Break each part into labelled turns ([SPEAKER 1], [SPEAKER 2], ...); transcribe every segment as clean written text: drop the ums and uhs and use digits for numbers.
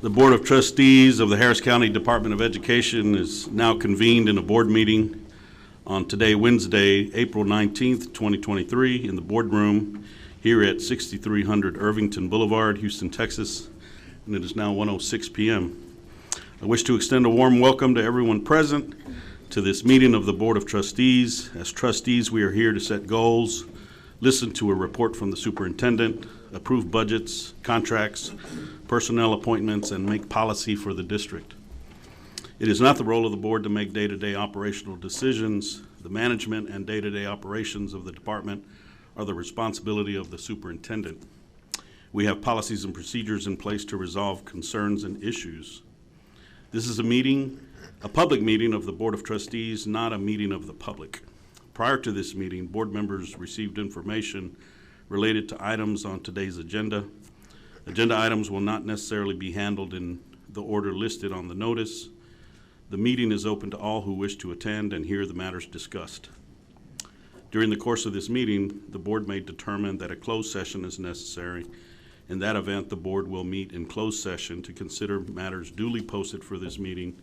[SPEAKER 1] The Board of Trustees of the Harris County Department of Education is now convened in a board meeting on today, Wednesday, April 19th, 2023, in the boardroom here at 6300 Irvington Boulevard, Houston, Texas, and it is now 1:06 p.m. I wish to extend a warm welcome to everyone present to this meeting of the Board of Trustees. As trustees, we are here to set goals, listen to a report from the superintendent, approve budgets, contracts, personnel appointments, and make policy for the district. It is not the role of the board to make day-to-day operational decisions. The management and day-to-day operations of the department are the responsibility of the superintendent. We have policies and procedures in place to resolve concerns and issues. This is a public meeting of the Board of Trustees, not a meeting of the public. Prior to this meeting, board members received information related to items on today's agenda. Agenda items will not necessarily be handled in the order listed on the notice. The meeting is open to all who wish to attend and hear the matters discussed. During the course of this meeting, the board may determine that a closed session is necessary. In that event, the board will meet in closed session to consider matters duly posted for this meeting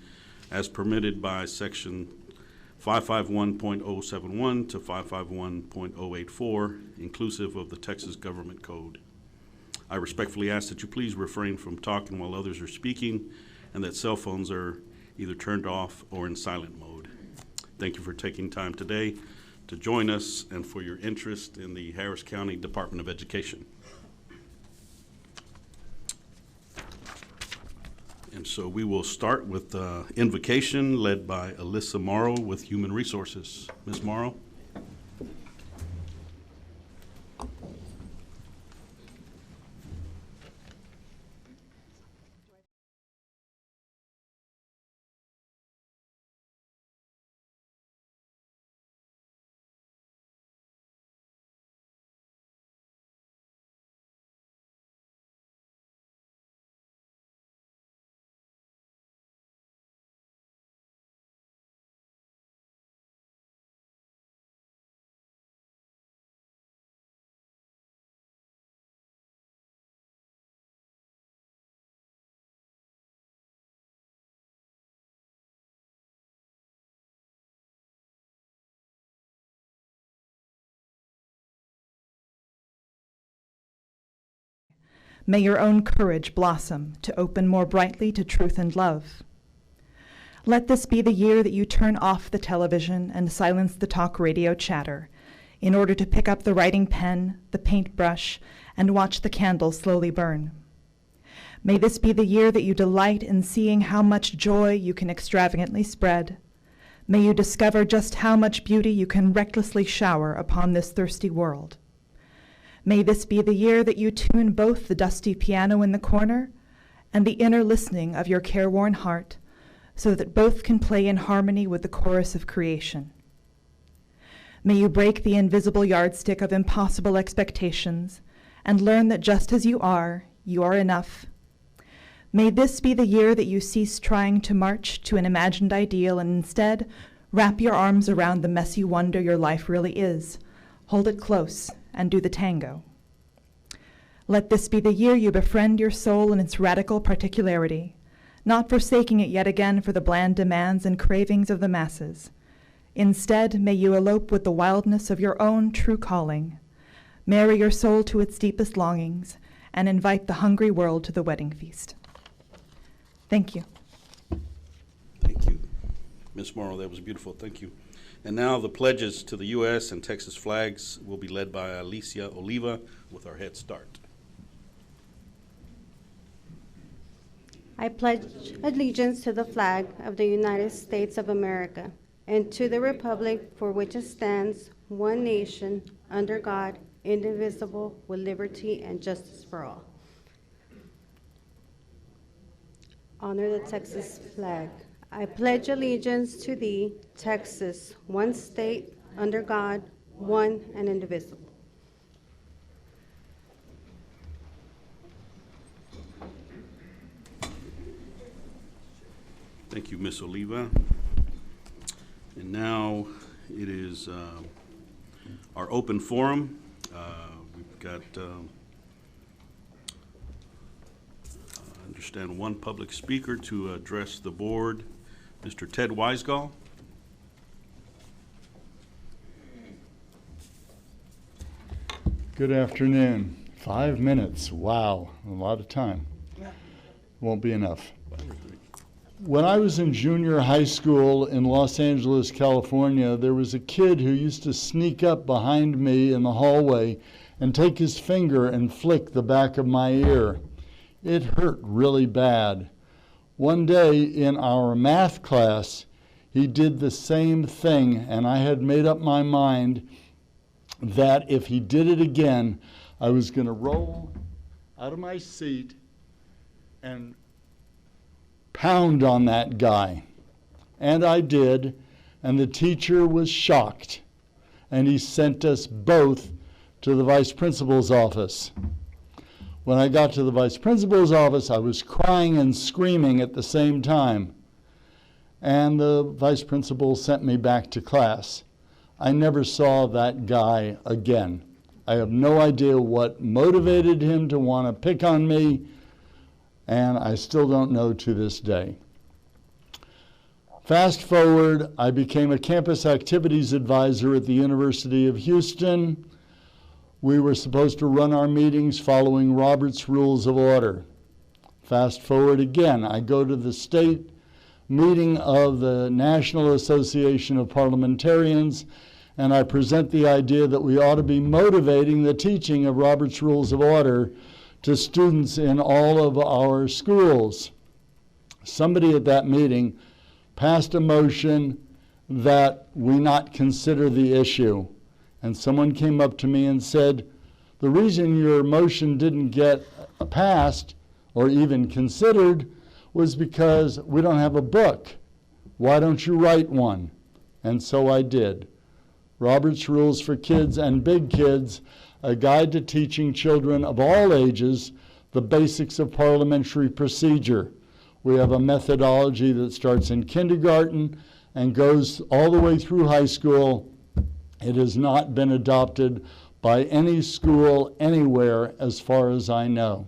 [SPEAKER 1] as permitted by section 551.071 to 551.084, inclusive of the Texas Government Code. I respectfully ask that you please refrain from talking while others are speaking and that cell phones are either turned off or in silent mode. Thank you for taking time today to join us and for your interest in the Harris County Department of Education. And so we will start with invocation led by Alyssa Morrow with Human Resources. Ms. Morrow.
[SPEAKER 2] May your own courage blossom to open more brightly to truth and love. Let this be the year that you turn off the television and silence the talk radio chatter in order to pick up the writing pen, the paintbrush, and watch the candles slowly burn. May this be the year that you delight in seeing how much joy you can extravagantly spread. May you discover just how much beauty you can recklessly shower upon this thirsty world. May this be the year that you tune both the dusty piano in the corner and the inner listening of your careworn heart so that both can play in harmony with the chorus of creation. May you break the invisible yardstick of impossible expectations and learn that just as you are enough. May this be the year that you cease trying to march to an imagined ideal and instead wrap your arms around the messy wonder your life really is, hold it close, and do the tango. Let this be the year you befriend your soul in its radical particularity, not forsaking it yet again for the bland demands and cravings of the masses. Instead, may you elope with the wildness of your own true calling, marry your soul to its deepest longings, and invite the hungry world to the wedding feast. Thank you.
[SPEAKER 1] Thank you. Ms. Morrow, that was beautiful. Thank you. And now the pledges to the U.S. and Texas flags will be led by Alicia Oliva with our Head Start.
[SPEAKER 3] I pledge allegiance to the flag of the United States of America and to the republic for which it stands, one nation, under God, indivisible, with liberty and justice for all. Honor the Texas flag. I pledge allegiance to thee, Texas, one state, under God, one and indivisible.
[SPEAKER 1] Thank you, Ms. Oliva. And now it is our open forum. We've got I understand one public speaker to address the board, Mr. Ted Weisgall.
[SPEAKER 4] Good afternoon. 5 minutes. Wow, a lot of time. Won't be enough. When I was in junior high school in Los Angeles, California, there was a kid who used to sneak up behind me in the hallway and take his finger and flick the back of my ear. It hurt really bad. One day in our math class, he did the same thing, and I had made up my mind that if he did it again, I was going to roll out of my seat and pound on that guy. And I did, and the teacher was shocked, and he sent us both to the vice principal's office. When I got to the vice principal's office, I was crying and screaming at the same time, and the vice principal sent me back to class. I never saw that guy again. I have no idea what motivated him to want to pick on me, and I still don't know to this day. Fast forward, I became a campus activities advisor at the University of Houston. We were supposed to run our meetings following Robert's Rules of Order. Fast forward again, I go to the state meeting of the National Association of Parliamentarians, and I present the idea that we ought to be motivating the teaching of Robert's Rules of Order to students in all of our schools. Somebody at that meeting passed a motion that we not consider the issue. And someone came up to me and said, the reason your motion didn't get passed or even considered was because we don't have a book. Why don't you write one? And so I did. Robert's Rules for Kids and Big Kids, a guide to teaching children of all ages the basics of parliamentary procedure. We have a methodology that starts in kindergarten and goes all the way through high school. It has not been adopted by any school anywhere as far as I know.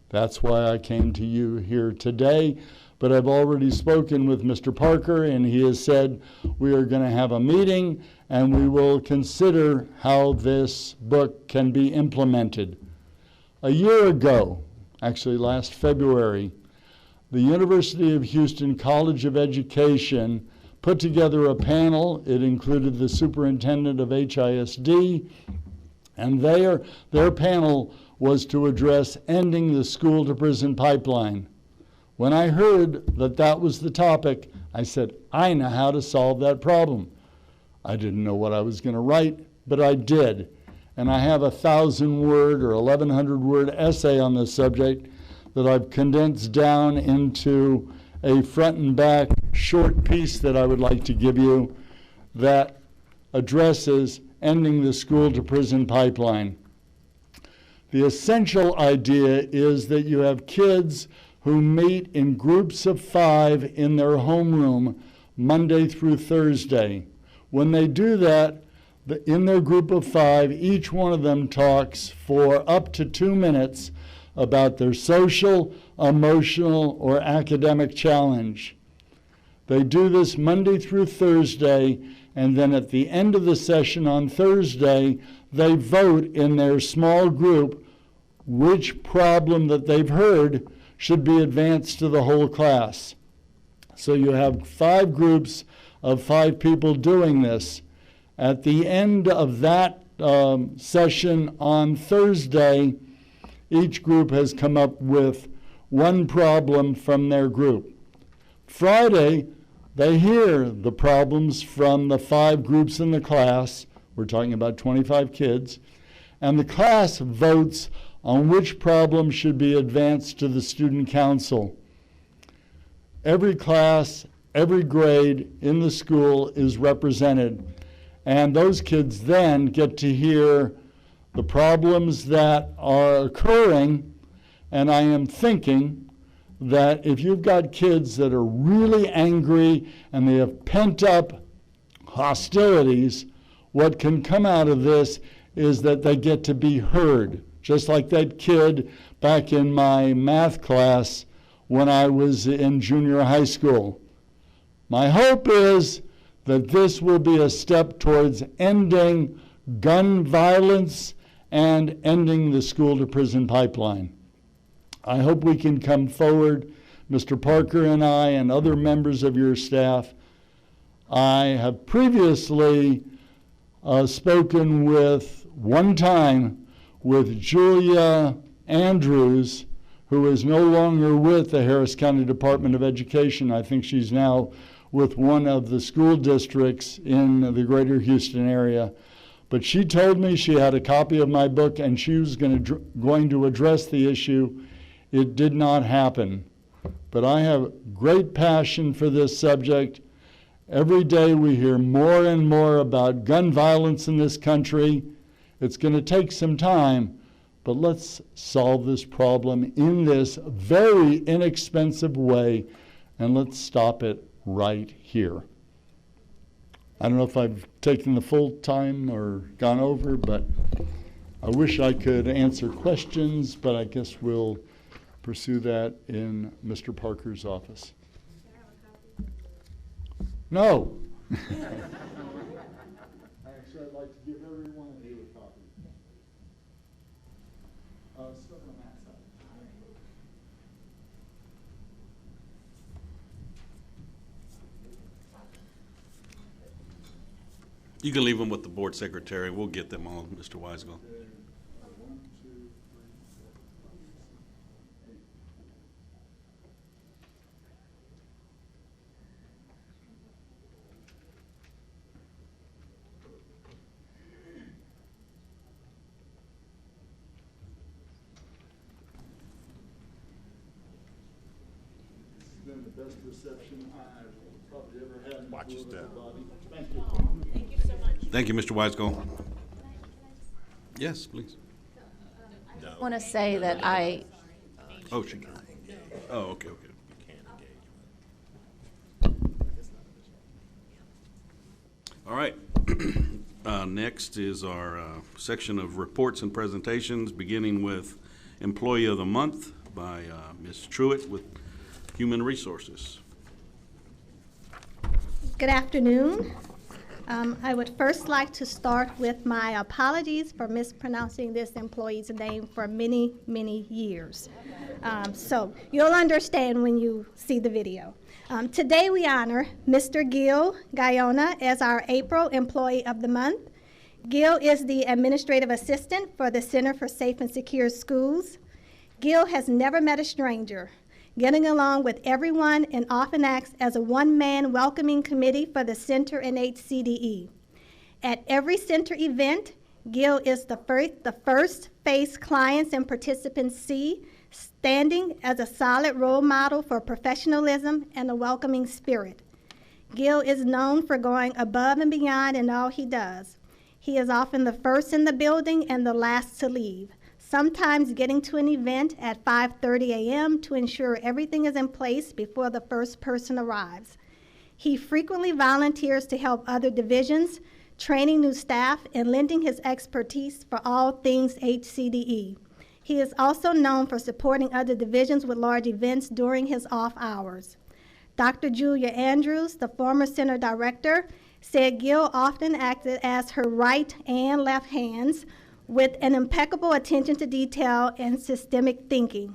[SPEAKER 4] That's why I came to you here today. But I've already spoken with Mr. Parker, and he has said we are going to have a meeting and we will consider how this book can be implemented. A year ago, actually last February, the University of Houston College of Education put together a panel. It included the superintendent of HISD, and their panel was to address ending the school-to-prison pipeline. When I heard that that was the topic, I said, I know how to solve that problem. I didn't know what I was going to write, but I did. And I have a 1,000-word or 1,100-word essay on this subject that I've condensed down into a front and back short piece that I would like to give you that addresses ending the school-to-prison pipeline. The essential idea is that you have kids who meet in groups of 5 in their homeroom Monday through Thursday. When they do that, in their group of 5, each one of them talks for up to 2 minutes about their social, emotional, or academic challenge. They do this Monday through Thursday, and then at the end of the session on Thursday, they vote in their small group which problem that they've heard should be advanced to the whole class. So you have 5 groups of 5 people doing this. At the end of that session on Thursday, each group has come up with 1 problem from their group. Friday, they hear the problems from the 5 groups in the class. We're talking about 25 kids. And the class votes on which problem should be advanced to the student council. Every class, every grade in the school is represented. And those kids then get to hear the problems that are occurring. And I am thinking that if you've got kids that are really angry and they have pent up hostilities, what can come out of this is that they get to be heard, just like that kid back in my math class when I was in junior high school. My hope is that this will be a step towards ending gun violence and ending the school-to-prison pipeline. I hope we can come forward, Mr. Parker and I and other members of your staff. I have previously spoken with, one time, with Julia Andrews, who is no longer with the Harris County Department of Education. I think she's now with one of the school districts in the greater Houston area. But she told me she had a copy of my book and she was going to address the issue. It did not happen. But I have great passion for this subject. Every day we hear more and more about gun violence in this country. It's going to take some time, but let's solve this problem in this very inexpensive way, and let's stop it right here. I don't know if I've taken the full time or gone over, but I wish I could answer questions, but I guess we'll pursue that in Mr. Parker's office. No. Actually, I'd like to give every one of you a copy. Stuff on that side.
[SPEAKER 1] You can leave them with the board secretary. We'll get them all, Mr. Weisgall.
[SPEAKER 4] Been the best reception I've probably ever had in
[SPEAKER 5] Watch
[SPEAKER 4] the
[SPEAKER 5] your step.
[SPEAKER 4] body. Thank you.
[SPEAKER 1] Thank you, Mr. Weisgall. Yes, please.
[SPEAKER 6] I want to say that I,
[SPEAKER 1] Oh, she. Oh, okay. All right. Next is our section of reports and presentations, beginning with Employee of the Month by Ms. Truitt with Human Resources.
[SPEAKER 7] Good afternoon. I would first like to start with my apologies for mispronouncing this employee's name for many, many years. So you'll understand when you see the video. Today we honor Mr. Gil Guyona as our April Employee of the Month. Gil is the Administrative Assistant for the Center for Safe and Secure Schools. Gil has never met a stranger, getting along with everyone and often acts as a one-man welcoming committee for the center and HCDE. At every center event, Gil is the first face clients and participants see, standing as a solid role model for professionalism and a welcoming spirit. Gil is known for going above and beyond in all he does. He is often the first in the building and the last to leave, sometimes getting to an event at 5:30 a.m. to ensure everything is in place before the first person arrives. He frequently volunteers to help other divisions, training new staff, and lending his expertise for all things HCDE. He is also known for supporting other divisions with large events during his off hours. Dr. Julia Andrews, the former center director, said Gil often acted as her right and left hands with an impeccable attention to detail and systemic thinking.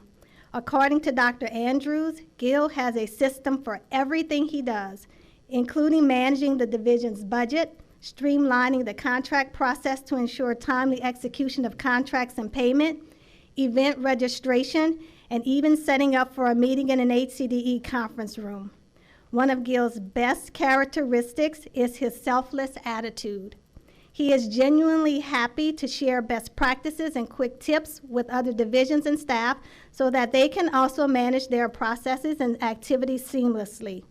[SPEAKER 7] According to Dr. Andrews, Gil has a system for everything he does, including managing the division's budget, streamlining the contract process to ensure timely execution of contracts and payment, event registration, and even setting up for a meeting in an HCDE conference room. One of Gil's best characteristics is his selfless attitude. He is genuinely happy to share best practices and quick tips with other divisions and staff so that they can also manage their processes and activities seamlessly.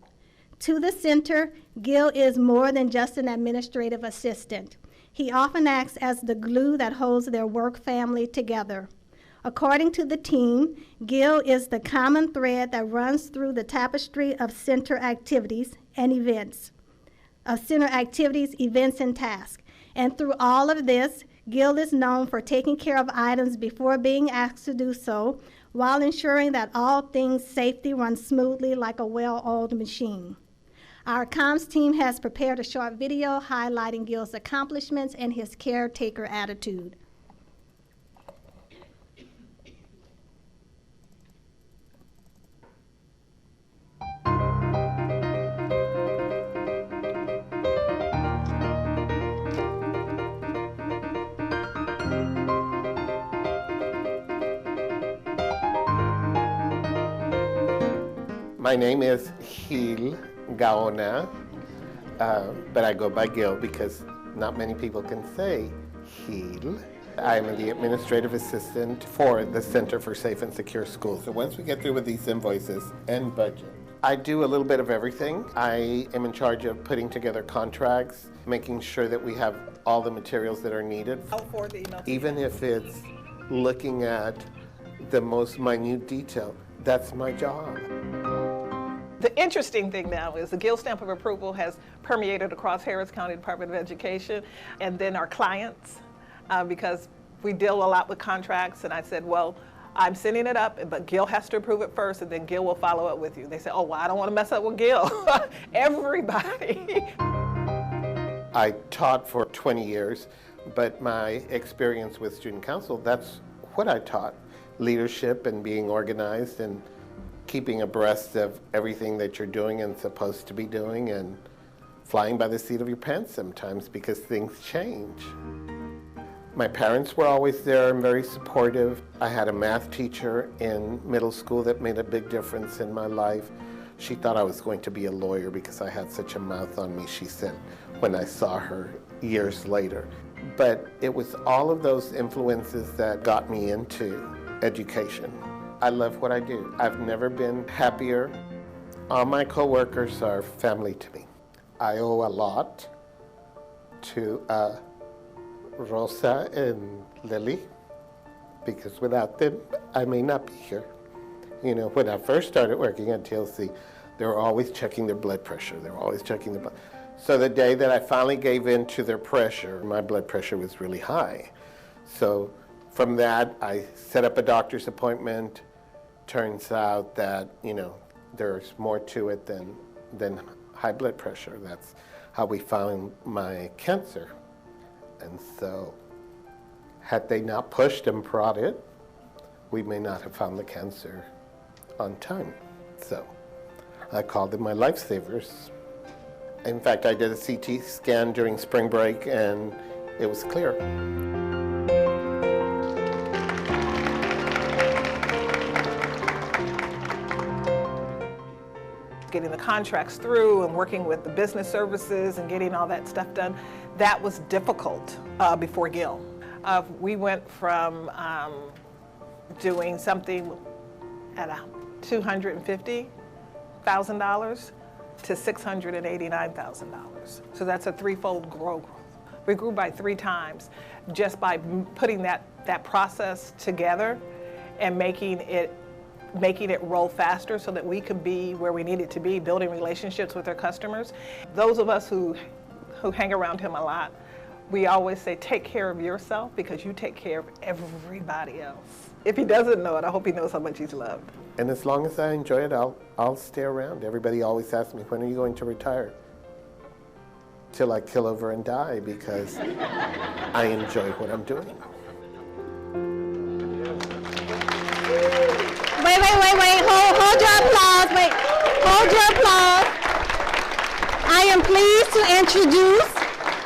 [SPEAKER 7] To the center, Gil is more than just an administrative assistant. He often acts as the glue that holds their work family together. According to the team, Gil is the common thread that runs through the tapestry of center activities and events, and tasks. And through all of this, Gil is known for taking care of items before being asked to do so, while ensuring that all things safety run smoothly like a well-oiled machine. Our comms team has prepared a short video highlighting Gil's accomplishments and his caretaker attitude.
[SPEAKER 5] My name is Gil Gaona, but I go by Gil because not many people can say Gil. I'm the administrative assistant for the Center for Safe and Secure Schools. So once we get through with these invoices and budget, I do a little bit of everything. I am in charge of putting together contracts, making sure that we have all the materials that are needed. Even if it's looking at the most minute detail, that's my job.
[SPEAKER 8] The interesting thing now is the Gil stamp of approval has permeated across Harris County Department of Education and then our clients, because we deal a lot with contracts, and I said, well, I'm sending it up, but Gil has to approve it first, and then Gil will follow up with you. They said, oh, well, I don't want to mess up with Gil. Everybody.
[SPEAKER 5] I taught for 20 years, but my experience with student council, that's what I taught. Leadership and being organized and keeping abreast of everything that you're doing and supposed to be doing, and flying by the seat of your pants sometimes because things change. My parents were always there and very supportive. I had a math teacher in middle school that made a big difference in my life. She thought I was going to be a lawyer because I had such a mouth on me, she said, when I saw her years later. But it was all of those influences that got me into education. I love what I do. I've never been happier. All my coworkers are family to me. I owe a lot to Rosa and Lily, because without them, I may not be here. You know, when I first started working at TLC, they were always checking their blood pressure. They were always checking their blood. So the day that I finally gave in to their pressure, my blood pressure was really high. So from that, I set up a doctor's appointment. Turns out that, you know, there's more to it than high blood pressure. That's how we found my cancer. And so had they not pushed and prodded, we may not have found the cancer on time. So I called them my lifesavers. In fact, I did a CT scan during spring break and it was clear.
[SPEAKER 8] Getting the contracts through and working with the business services and getting all that stuff done, that was difficult before Gil. We went from doing something at $250,000 to $689,000. So that's a threefold growth. We grew by 3 times just by putting that process together and making it roll faster so that we could be where we needed to be, building relationships with our customers. Those of us who hang around him a lot, we always say, take care of yourself because you take care of everybody else. If he doesn't know it, I hope he knows how much he's loved.
[SPEAKER 5] And as long as I enjoy it, I'll stay around. Everybody always asks me, when are you going to retire? Till I kill over and die, because I enjoy what I'm doing.
[SPEAKER 7] Wait. Hold your applause. Wait. Hold your applause. I am pleased to introduce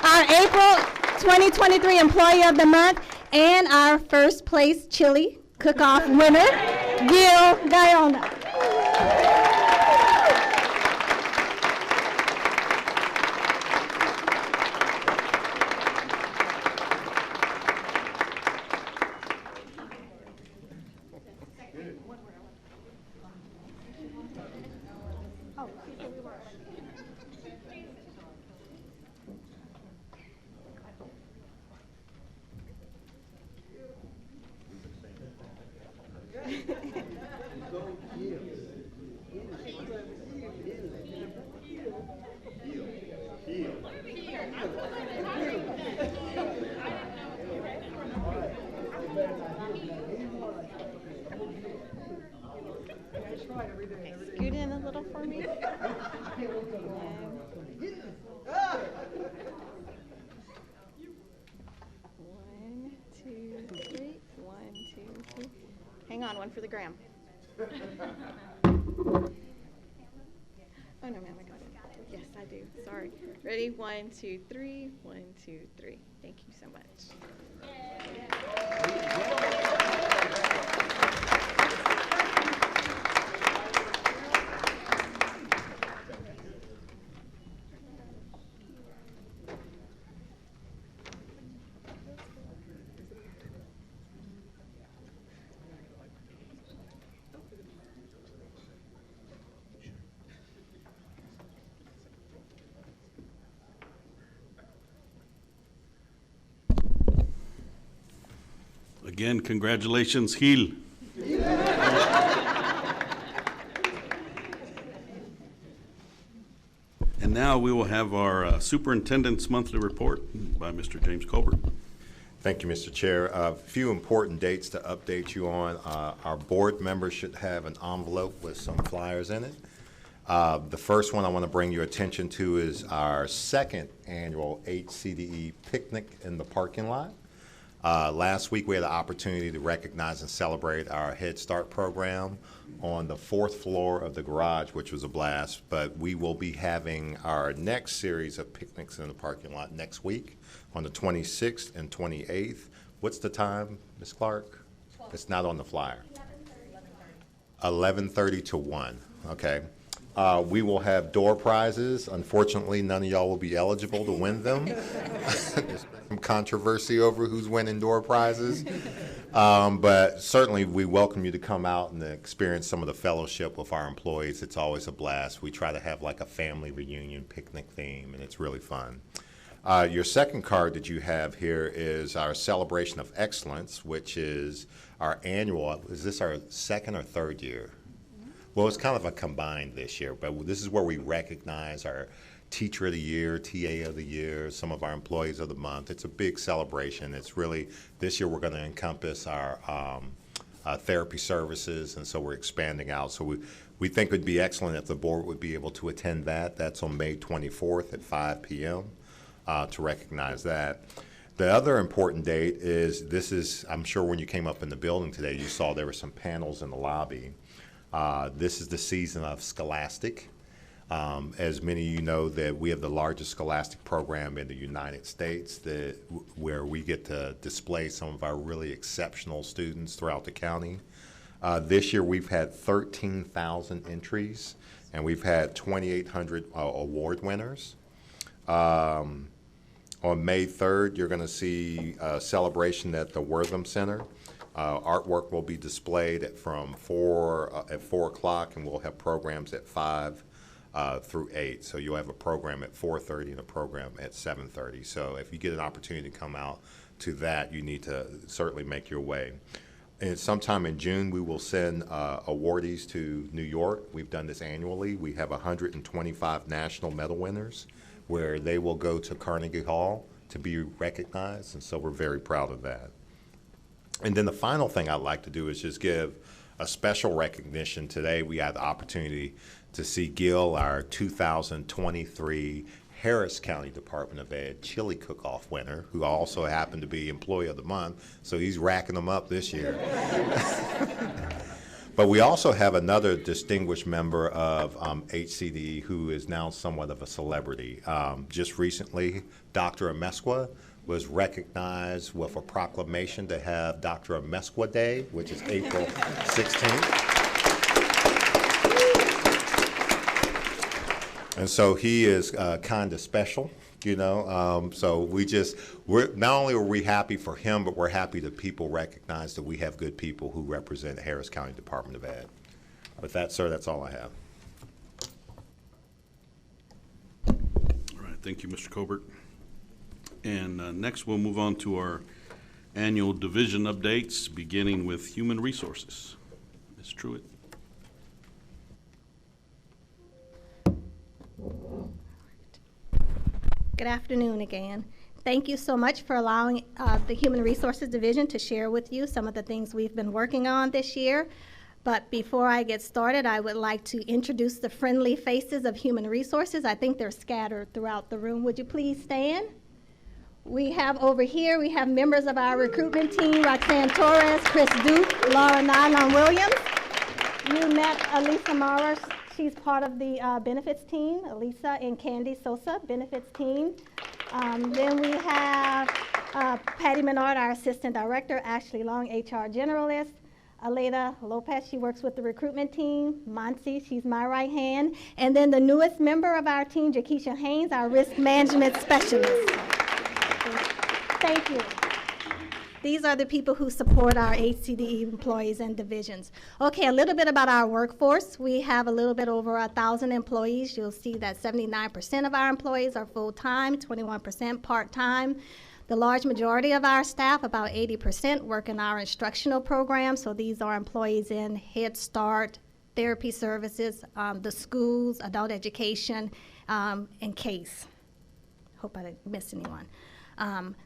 [SPEAKER 7] our April 2023 Employee of the Month and our first place chili cook-off winner, Gil Gaona. Scoot in a little for me. One, two, three. 1, 2, 3. Hang on, one for the gram. Oh no, ma'am, I got it. Yes, I do. Sorry. Ready? 1, 2, 3. 1, 2, 3. Thank you so much.
[SPEAKER 1] Again, congratulations, Gil. And now we will have our Superintendent's Monthly Report by Mr. James Colbert.
[SPEAKER 9] Thank you, Mr. Chair. A few important dates to update you on. Our board members should have an envelope with some flyers in it. The first one I want to bring your attention to is our second annual HCDE picnic in the parking lot. Last week we had the opportunity to recognize and celebrate our Head Start program on the 4th floor of the garage, which was a blast, but we will be having our next series of picnics in the parking lot next week on the 26th and 28th. What's the time, Ms. Clark? 12. It's not on the flyer. 11:30 to 1, okay. We will have door prizes. Unfortunately, none of y'all will be eligible to win them. There's some controversy over who's winning door prizes. But certainly we welcome you to come out and experience some of the fellowship with our employees. It's always a blast. We try to have like a family reunion picnic theme, and it's really fun. Your second card that you have here is our Celebration of Excellence, which is our annual. Is this our second or third year? Well, it's kind of a combined this year, but this is where we recognize our Teacher of the Year, TA of the Year, some of our Employees of the Month. It's a big celebration. It's really, this year we're going to encompass our therapy services, and so we're expanding out. So we think it would be excellent if the board would be able to attend that. That's on May 24th at 5 p.m. To recognize that. The other important date is, this is, I'm sure when you came up in the building today, you saw there were some panels in the lobby. This is the season of Scholastic. As many of you know, that we have the largest Scholastic program in the United States, where we get to display some of our really exceptional students throughout the county. This year we've had 13,000 entries, and we've had 2,800 award winners. On May 3rd, you're going to see a celebration at the Wortham Center. Artwork will be displayed at 4 o'clock, and we'll have programs at 5 through 8. So you'll have a program at 4:30 and a program at 7:30. So if you get an opportunity to come out to that, you need to certainly make your way. And sometime in June, we will send awardees to New York. We've done this annually. We have 125 national medal winners where they will go to Carnegie Hall to be recognized, and so we're very proud of that. And then the final thing I'd like to do is just give a special recognition. Today we had the opportunity to see Gil, our 2023 Harris County Department of Ed Chili Cook-Off winner, who also happened to be Employee of the Month, so he's racking them up this year. But we also have another distinguished member of HCDE who is now somewhat of a celebrity. Just recently, Dr. Amesqua was recognized with a proclamation to have Dr. Amesqua Day, which is April 16th. And so he is kind of special, you know. So we're not only are we happy for him, but we're happy that people recognize that we have good people who represent the Harris County Department of Ed. With that, sir, that's all I have.
[SPEAKER 1] All right, thank you, Mr. Colbert. And next we'll move on to our annual division updates, beginning with Human Resources. Ms. Truitt.
[SPEAKER 7] Good afternoon again. Thank you so much for allowing the Human Resources Division to share with you some of the things we've been working on this year. But before I get started, I would like to introduce the friendly faces of Human Resources. I think they're scattered throughout the room. Would you please stand? We have over here, we have members of our recruitment team, Roxanne Torres, Chris Duke, Laura Nylon Williams. You met Elisa Maurer. She's part of the benefits team, Elisa and Candy Sosa, benefits team. Then we have Patty Menard, our assistant director, Ashley Long, HR generalist, Aleda Lopez, she works with the recruitment team, Monsi, she's my right hand, and then the newest member of our team, Jakesha Haynes, our risk management specialist. Thank you. These are the people who support our HCDE employees and divisions. Okay, a little bit about our workforce. We have a little bit over 1,000 employees. You'll see that 79% of our employees are full-time, 21% part-time. The large majority of our staff, about 80%, work in our instructional program. So these are employees in Head Start, therapy services, the schools, adult education, and CASE. Hope I didn't miss anyone.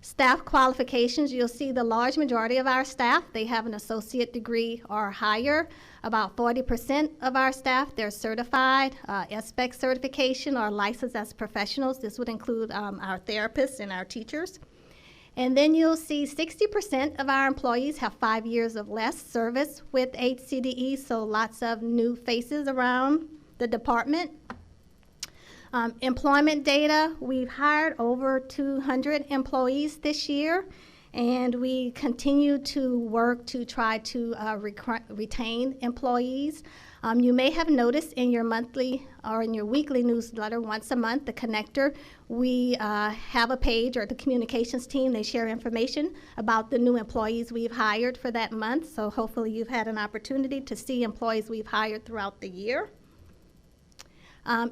[SPEAKER 7] Staff qualifications, you'll see the large majority of our staff, they have an associate degree or higher. About 40% of our staff, they're certified, SBEC certification or licensed as professionals. This would include our therapists and our teachers. And then you'll see 60% of our employees have 5 years of less service with HCDE, so lots of new faces around the department. Employment data, we've hired over 200 employees this year, and we continue to work to try to retain employees. You may have noticed in your monthly or in your weekly newsletter once a month, the Connector, we have a page, or the communications team, they share information about the new employees we've hired for that month. So hopefully you've had an opportunity to see employees we've hired throughout the year.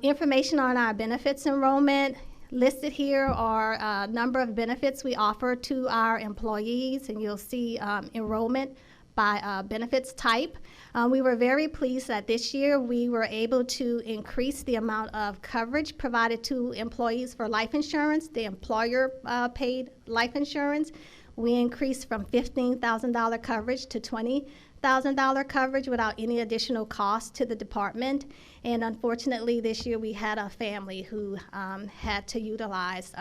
[SPEAKER 7] Information on our benefits enrollment. Listed here are a number of benefits we offer to our employees, and you'll see enrollment by benefits type. We were very pleased that this year we were able to increase the amount of coverage provided to employees for life insurance, the employer paid life insurance. We increased from $15,000 coverage to $20,000 coverage without any additional cost to the department. And unfortunately, this year we had a family who had to utilize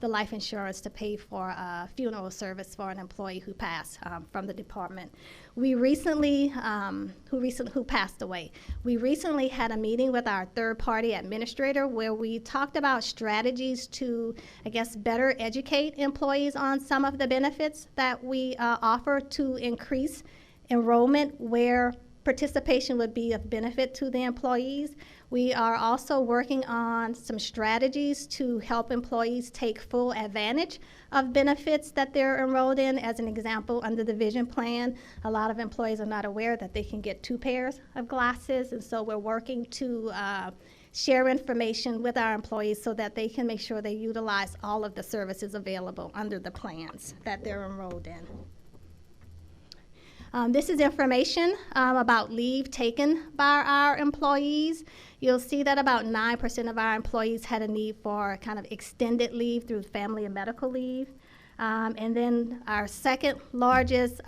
[SPEAKER 7] the life insurance to pay for a funeral service for an employee who passed from the department. We recently, who passed away. We recently had a meeting with our third-party administrator where we talked about strategies to, I guess, better educate employees on some of the benefits that we offer to increase enrollment where participation would be of benefit to the employees. We are also working on some strategies to help employees take full advantage of benefits that they're enrolled in. As an example, under the vision plan, a lot of employees are not aware that they can get 2 pairs of glasses, and so we're working to share information with our employees so that they can make sure they utilize all of the services available under the plans that they're enrolled in. This is information about leave taken by our employees. You'll see that about 9% of our employees had a need for kind of extended leave through family and medical leave. And then our second largest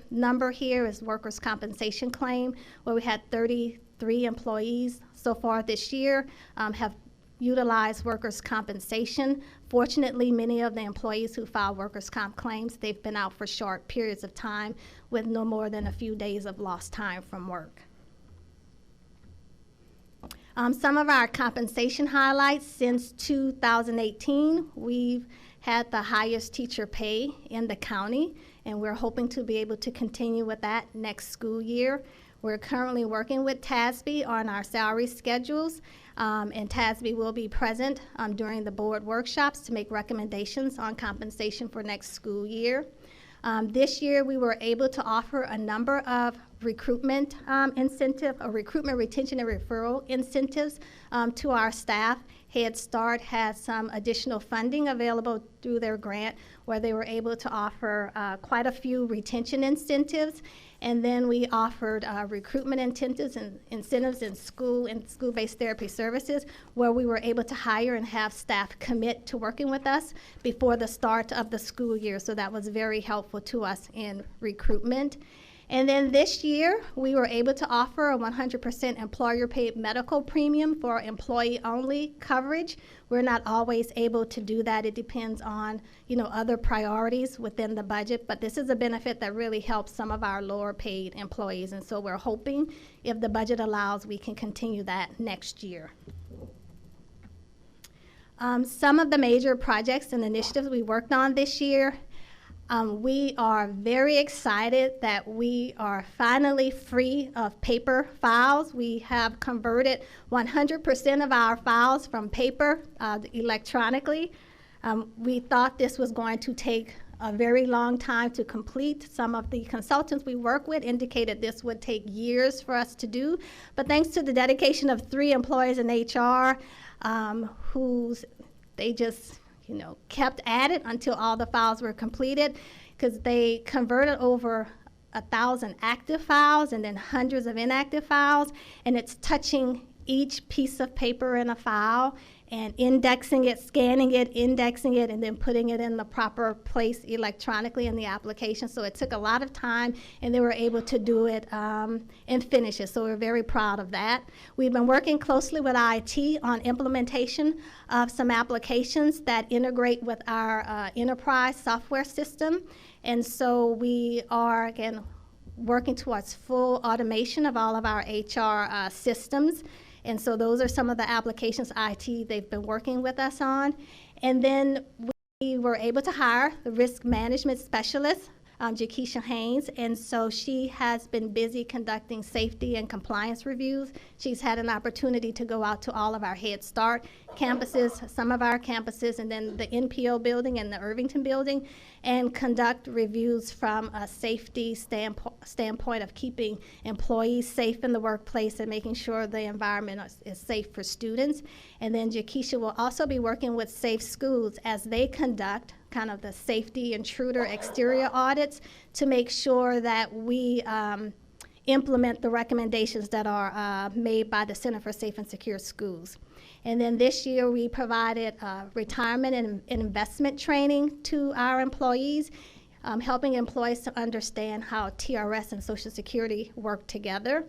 [SPEAKER 7] number here is workers' compensation claim, where we had 33 employees so far this year have utilized workers' compensation. Fortunately, many of the employees who file workers' comp claims, they've been out for short periods of time with no more than a few days of lost time from work. Some of our compensation highlights: since 2018, we've had the highest teacher pay in the county, and we're hoping to be able to continue with that next school year. We're currently working with TASB on our salary schedules, and TASB will be present during the board workshops to make recommendations on compensation for next school year. This year, we were able to offer a number of recruitment recruitment, retention, and referral incentives to our staff. Head Start has some additional funding available through their grant where they were able to offer quite a few retention incentives. And then we offered recruitment incentives in school and school-based therapy services, where we were able to hire and have staff commit to working with us before the start of the school year. So that was very helpful to us in recruitment. And then this year, we were able to offer a 100% employer-paid medical premium for employee-only coverage. We're not always able to do that. It depends on, other priorities within the budget, but this is a benefit that really helps some of our lower-paid employees, and so we're hoping, if the budget allows, we can continue that next year. Some of the major projects and initiatives we worked on this year. We are very excited that we are finally free of paper files. We have converted 100% of our files from paper electronically. We thought this was going to take a very long time to complete. Some of the consultants we work with indicated this would take years for us to do, but thanks to the dedication of 3 employees in HR, they just kept at it until all the files were completed, because they converted over 1,000 active files and then hundreds of inactive files, and it's touching each piece of paper in a file and indexing it, scanning it, indexing it, and then putting it in the proper place electronically in the application. So it took a lot of time, and they were able to do it and finish it. So we're very proud of that. We've been working closely with IT on implementation of some applications that integrate with our enterprise software system. And so we are, again, working towards full automation of all of our HR systems. And so those are some of the applications IT they've been working with us on. And then we were able to hire the risk management specialist, Jakeisha Haynes, and so she has been busy conducting safety and compliance reviews. She's had an opportunity to go out to all of our Head Start campuses, some of our campuses, and then the NPO building and the Irvington building, and conduct reviews from a safety standpoint of keeping employees safe in the workplace and making sure the environment is safe for students. And then Jakeisha will also be working with Safe Schools as they conduct kind of the safety intruder exterior audits to make sure that we implement the recommendations that are made by the Center for Safe and Secure Schools. And then this year we provided retirement and investment training to our employees, helping employees to understand how TRS and Social Security work together.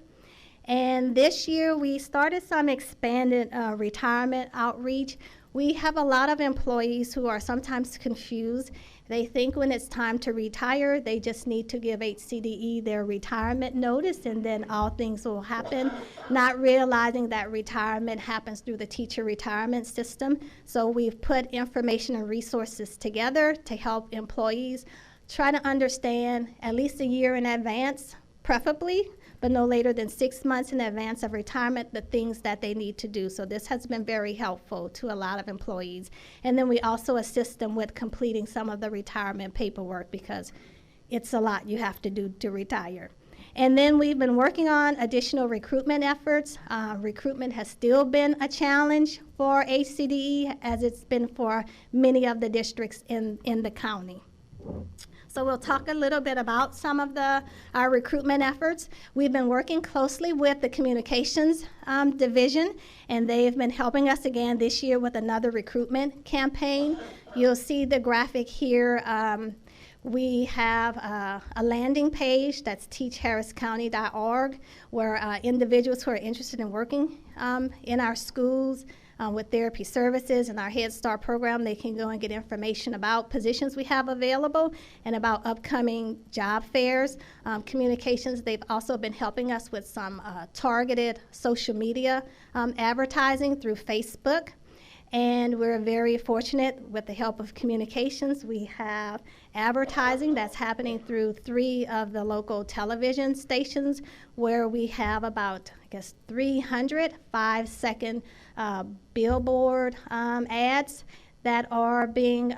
[SPEAKER 7] And this year we started some expanded retirement outreach. We have a lot of employees who are sometimes confused. They think when it's time to retire, they just need to give HCDE their retirement notice and then all things will happen, not realizing that retirement happens through the teacher retirement system. So we've put information and resources together to help employees try to understand at least a year in advance, preferably, but no later than 6 months in advance of retirement, the things that they need to do. So this has been very helpful to a lot of employees. And then we also assist them with completing some of the retirement paperwork because it's a lot you have to do to retire. And then we've been working on additional recruitment efforts. Recruitment has still been a challenge for HCDE, as it's been for many of the districts in the county. So we'll talk a little bit about some of our recruitment efforts. We've been working closely with the communications division, and they've been helping us again this year with another recruitment campaign. You'll see the graphic here. We have a landing page that's teachharriscounty.org, where individuals who are interested in working in our schools with therapy services and our Head Start program, they can go and get information about positions we have available and about upcoming job fairs. Communications, they've also been helping us with some targeted social media advertising through Facebook. And we're very fortunate with the help of communications. We have advertising that's happening through 3 of the local television stations where we have about, 300 5-second billboard ads that are being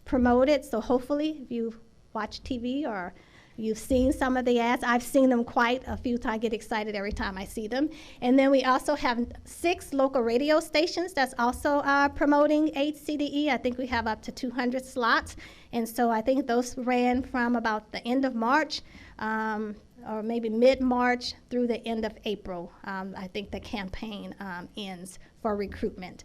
[SPEAKER 7] promoted. So hopefully if you watch TV or you've seen some of the ads. I've seen them quite a few times. I get excited every time I see them. And then we also have 6 local radio stations that's also promoting HCDE. I think we have up to 200 slots. And so I think those ran from about the end of March or maybe mid-March through the end of April. I think the campaign ends for recruitment.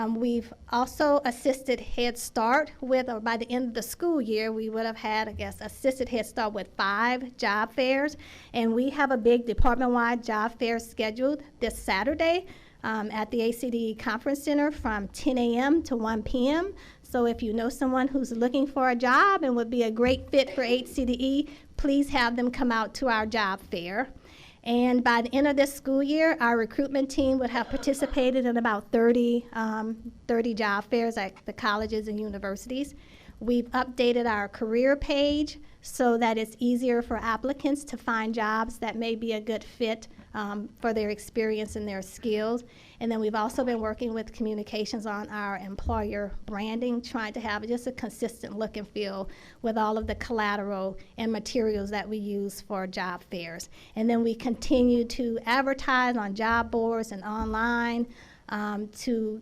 [SPEAKER 7] We've also assisted Head Start with, or by the end of the school year, we would have had, I guess, assisted Head Start with 5 job fairs. And we have a big department-wide job fair scheduled this Saturday at the HCDE Conference Center from 10 a.m. to 1 p.m. So if you know someone who's looking for a job and would be a great fit for HCDE, please have them come out to our job fair. And by the end of this school year, our recruitment team would have participated in about 30 job fairs at the colleges and universities. We've updated our career page so that it's easier for applicants to find jobs that may be a good fit for their experience and their skills. And then we've also been working with communications on our employer branding, trying to have just a consistent look and feel with all of the collateral and materials that we use for job fairs. And then we continue to advertise on job boards and online to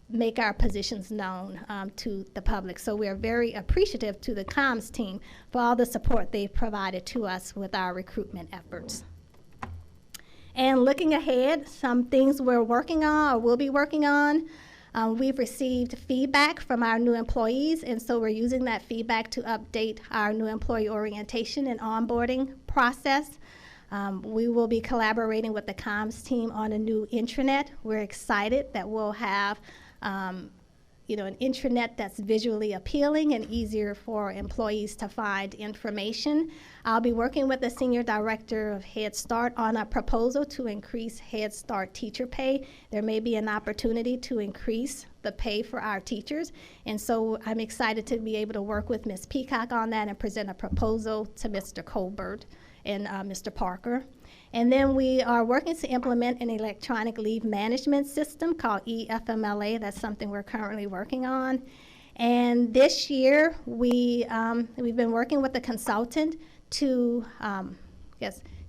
[SPEAKER 7] make our positions known to the public. So we're very appreciative to the comms team for all the support they've provided to us with our recruitment efforts. And looking ahead, some things we're working on or will be working on. We've received feedback from our new employees, and so we're using that feedback to update our new employee orientation and onboarding process. We will be collaborating with the comms team on a new intranet. We're excited that we'll have an intranet that's visually appealing and easier for employees to find information. I'll be working with the Senior Director of Head Start on a proposal to increase Head Start teacher pay. There may be an opportunity to increase the pay for our teachers, and so I'm excited to be able to work with Ms. Peacock on that and present a proposal to Mr. Colbert and Mr. Parker. And then we are working to implement an electronic leave management system called eFMLA. That's something we're currently working on. And this year, we've been working with a consultant to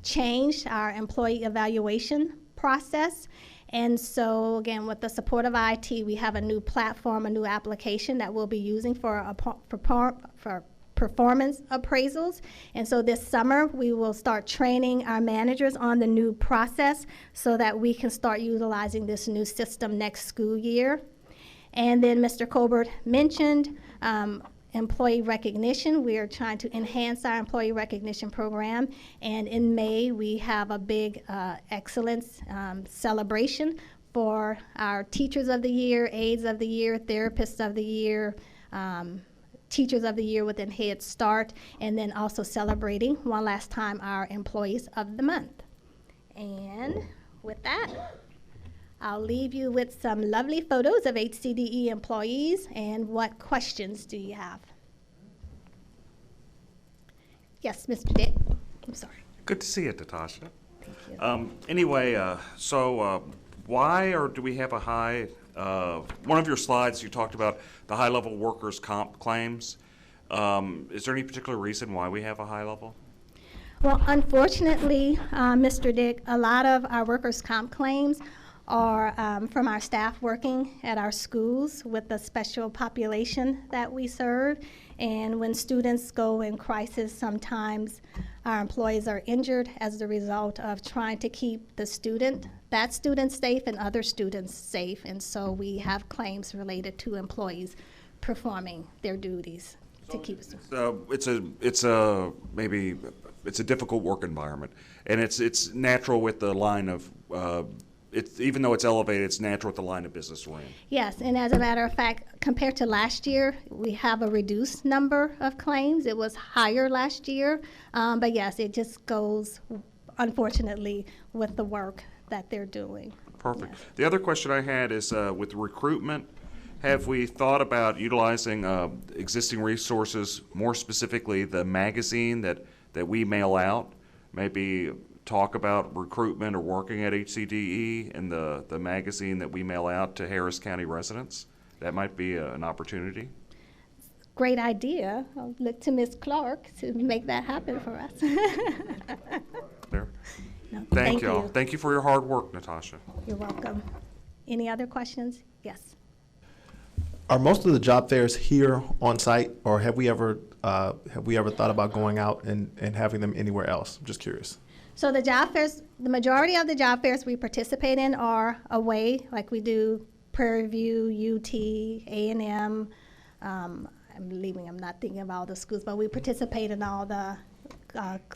[SPEAKER 7] change our employee evaluation process. And so, again, with the support of IT, we have a new platform, a new application that we'll be using for performance appraisals. And so this summer, we will start training our managers on the new process so that we can start utilizing this new system next school year. And then Mr. Colbert mentioned employee recognition. We are trying to enhance our employee recognition program. And in May, we have a big excellence celebration for our Teachers of the Year, Aides of the Year, Therapists of the Year, Teachers of the Year within Head Start, and then also celebrating one last time our Employees of the Month. And with that, I'll leave you with some lovely photos of HCDE employees. And what questions do you have? Yes, Mr. Dick. I'm sorry.
[SPEAKER 10] Good to see you, Natasha. Anyway, so why or do we have a high, one of your slides you talked about the high-level workers' comp claims. Is there any particular reason why we have a high level?
[SPEAKER 7] Well, unfortunately, Mr. Dick, a lot of our workers' comp claims are from our staff working at our schools with the special population that we serve. And when students go in crisis, sometimes our employees are injured as a result of trying to keep that student safe and other students safe. And so we have claims related to employees performing their duties to keep us. It's a difficult work environment, and it's natural with the line of even though it's elevated, it's natural with the line of business we're in. Yes, and as a matter of fact, compared to last year, we have a reduced number of claims. It was higher last year, but yes, it just goes, unfortunately, with the work that they're doing.
[SPEAKER 10] Perfect.
[SPEAKER 7] Yes.
[SPEAKER 10] The other question I had is with recruitment, have we thought about utilizing existing resources, more specifically the magazine that we mail out, maybe talk about recruitment or working at HCDE and the magazine that we mail out to Harris County residents? That might be an opportunity.
[SPEAKER 7] Great idea. I'll look to Ms. Clark to make that happen for us.
[SPEAKER 10] There.
[SPEAKER 7] No,
[SPEAKER 10] thank you all. Thank you for your hard work, Natasha.
[SPEAKER 7] You're welcome. Any other questions? Yes.
[SPEAKER 11] Are most of the job fairs here on site, or have we ever thought about going out and having them anywhere else? I'm just curious.
[SPEAKER 7] So the job fairs, the majority of the job fairs we participate in are away, like we do Prairie View, UT, A&M. I'm not thinking of all the schools, but we participate in all the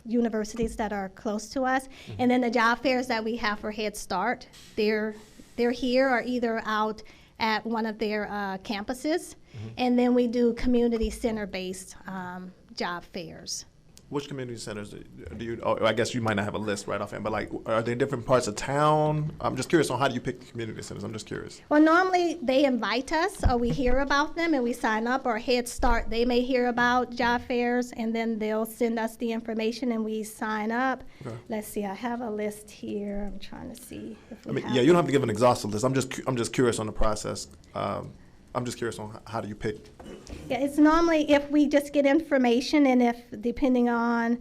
[SPEAKER 7] universities that are close to us. And then the job fairs that we have for Head Start, they're here or either out at one of their campuses. And then we do community center-based job fairs.
[SPEAKER 11] Which community centers do you, oh, I guess you might not have a list right offhand, but like, are they different parts of town? I'm just curious on how do you pick the community centers? I'm just curious.
[SPEAKER 7] Well, normally they invite us or we hear about them and we sign up, or Head Start, they may hear about job fairs and then they'll send us the information and we sign up.
[SPEAKER 11] Okay.
[SPEAKER 7] Let's see, I have a list here. I'm trying to see if we
[SPEAKER 11] I mean,
[SPEAKER 7] have
[SPEAKER 11] yeah, you don't have to give an exhaustive list. I'm just curious on the process. I'm just curious on how do you pick?
[SPEAKER 7] Yeah, it's normally if we just get information and if, depending on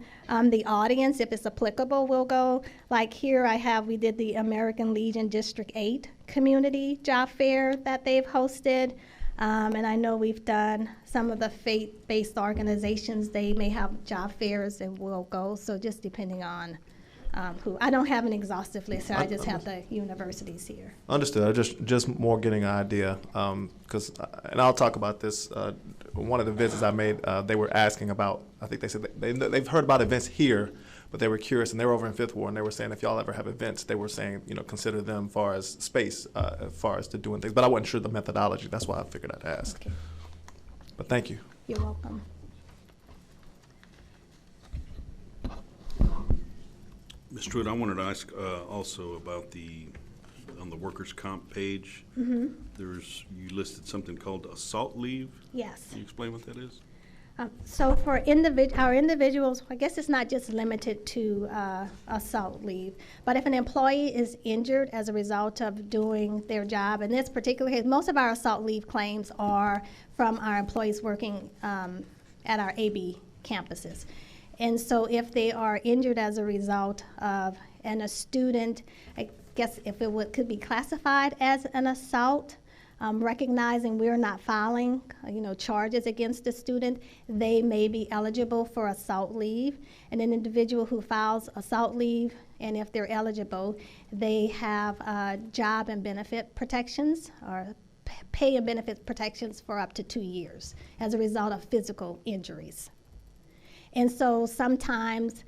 [SPEAKER 7] the audience, if it's applicable, we'll go. Like here we did the American Legion District 8 community job fair that they've hosted. And I know we've done some of the faith-based organizations, they may have job fairs and we'll go. So just depending on who. I don't have an exhaustive list, I just have the universities here.
[SPEAKER 11] Understood. Just more getting an idea, because, and I'll talk about this. One of the visits I made, they were asking about. I think they said they've heard about events here, but they were curious, and they were over in Fifth Ward, and they were saying if y'all ever have events, they were saying consider them as far as space, as far as to doing things. But I wasn't sure the methodology. That's why I figured I'd ask.
[SPEAKER 7] Okay.
[SPEAKER 11] But thank you.
[SPEAKER 7] You're welcome.
[SPEAKER 1] Ms. Truitt, I wanted to ask also about on the workers' comp page, you listed something called assault leave.
[SPEAKER 7] Yes.
[SPEAKER 1] Can you explain what that is?
[SPEAKER 7] So for our individuals, I guess it's not just limited to assault leave, but if an employee is injured as a result of doing their job, in this particular case, most of our assault leave claims are from our employees working at our AB campuses. And so if they are injured as a result of, and a student, I guess if it could be classified as an assault, recognizing we're not filing, charges against the student, they may be eligible for assault leave. And an individual who files assault leave, and if they're eligible, they have job and benefit protections or pay and benefit protections for up to 2 years as a result of physical injuries. And so sometimes,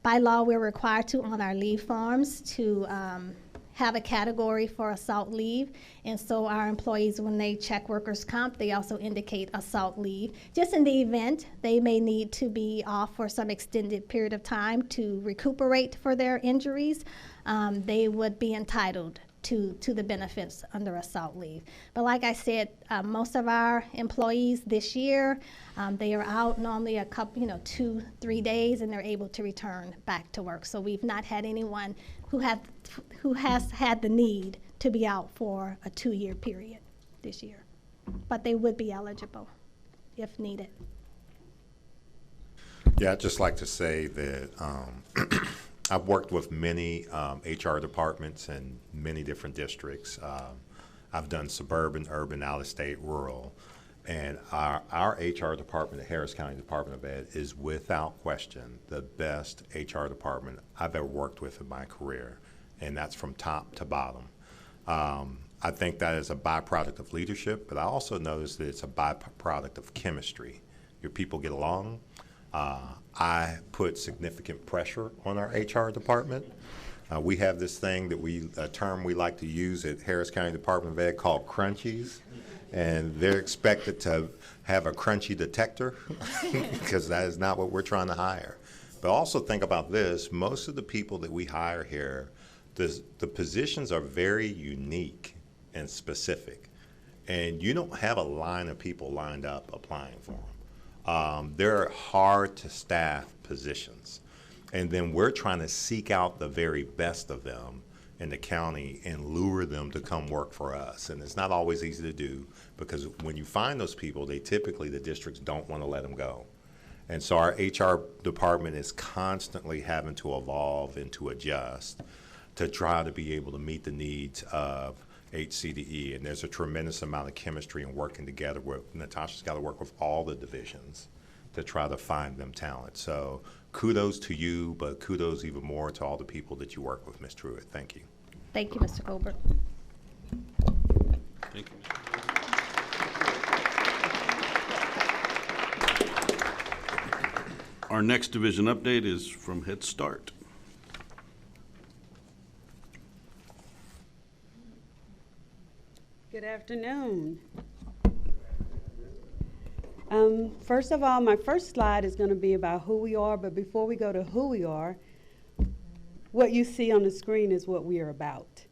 [SPEAKER 7] by law, we're required to, on our leave forms, to have a category for assault leave. And so our employees, when they check workers' comp, they also indicate assault leave. Just in the event they may need to be off for some extended period of time to recuperate for their injuries, they would be entitled to the benefits under assault leave. But like I said, most of our employees this year, they are out normally a couple, 2-3 days, and they're able to return back to work. So we've not had anyone who has had the need to be out for a 2-year period this year. But they would be eligible if needed.
[SPEAKER 9] Yeah, I'd just like to say that I've worked with many HR departments in many different districts. I've done suburban, urban, out-of-state, rural. And our HR department, the Harris County Department of Ed, is without question the best HR department I've ever worked with in my career, and that's from top to bottom. I think that is a byproduct of leadership, but I also notice that it's a byproduct of chemistry. Your people get along. I put significant pressure on our HR department. We have this thing a term we like to use at Harris County Department of Ed called crunchies. And they're expected to have a crunchy detector because that is not what we're trying to hire. But also think about this, most of the people that we hire here, the positions are very unique and specific. And you don't have a line of people lined up applying for them. They're hard to staff positions. And then we're trying to seek out the very best of them in the county and lure them to come work for us. And it's not always easy to do because when you find those people, the districts don't want to let them go. And so our HR department is constantly having to evolve and to adjust to try to be able to meet the needs of HCDE. And there's a tremendous amount of chemistry and working together where Natasha's got to work with all the divisions to try to find them talent. So kudos to you, but kudos even more to all the people that you work with, Ms. Truitt. Thank you.
[SPEAKER 7] Thank you, Mr. Colbert.
[SPEAKER 1] Our next division update is from Head Start.
[SPEAKER 12] Good afternoon. First of all, my first slide is going to be about who we are, but before we go to who we are, what you see on the screen is what we are about.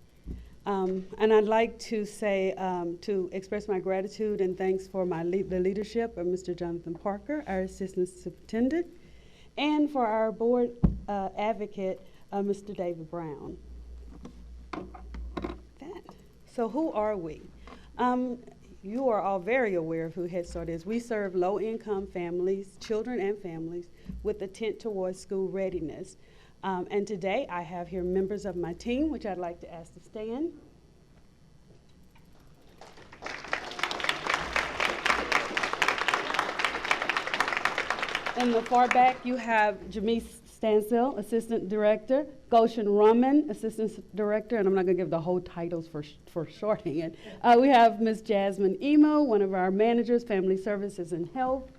[SPEAKER 12] And I'd like to say, to express my gratitude and thanks for the leadership of Mr. Jonathan Parker, our Assistant Superintendent, and for our board advocate, Mr. David Brown. So who are we? You are all very aware of who Head Start is. We serve low-income families, children and families, with a tent towards school readiness. And today I have here members of my team, which I'd like to ask to stand. In the far back, you have Jamise Stansell, Assistant Director, Goshen Rumman, Assistant Director, and I'm not going to give the whole titles for shorthand. We have Ms. Jasmine Emo, one of our managers, Family Services and Health,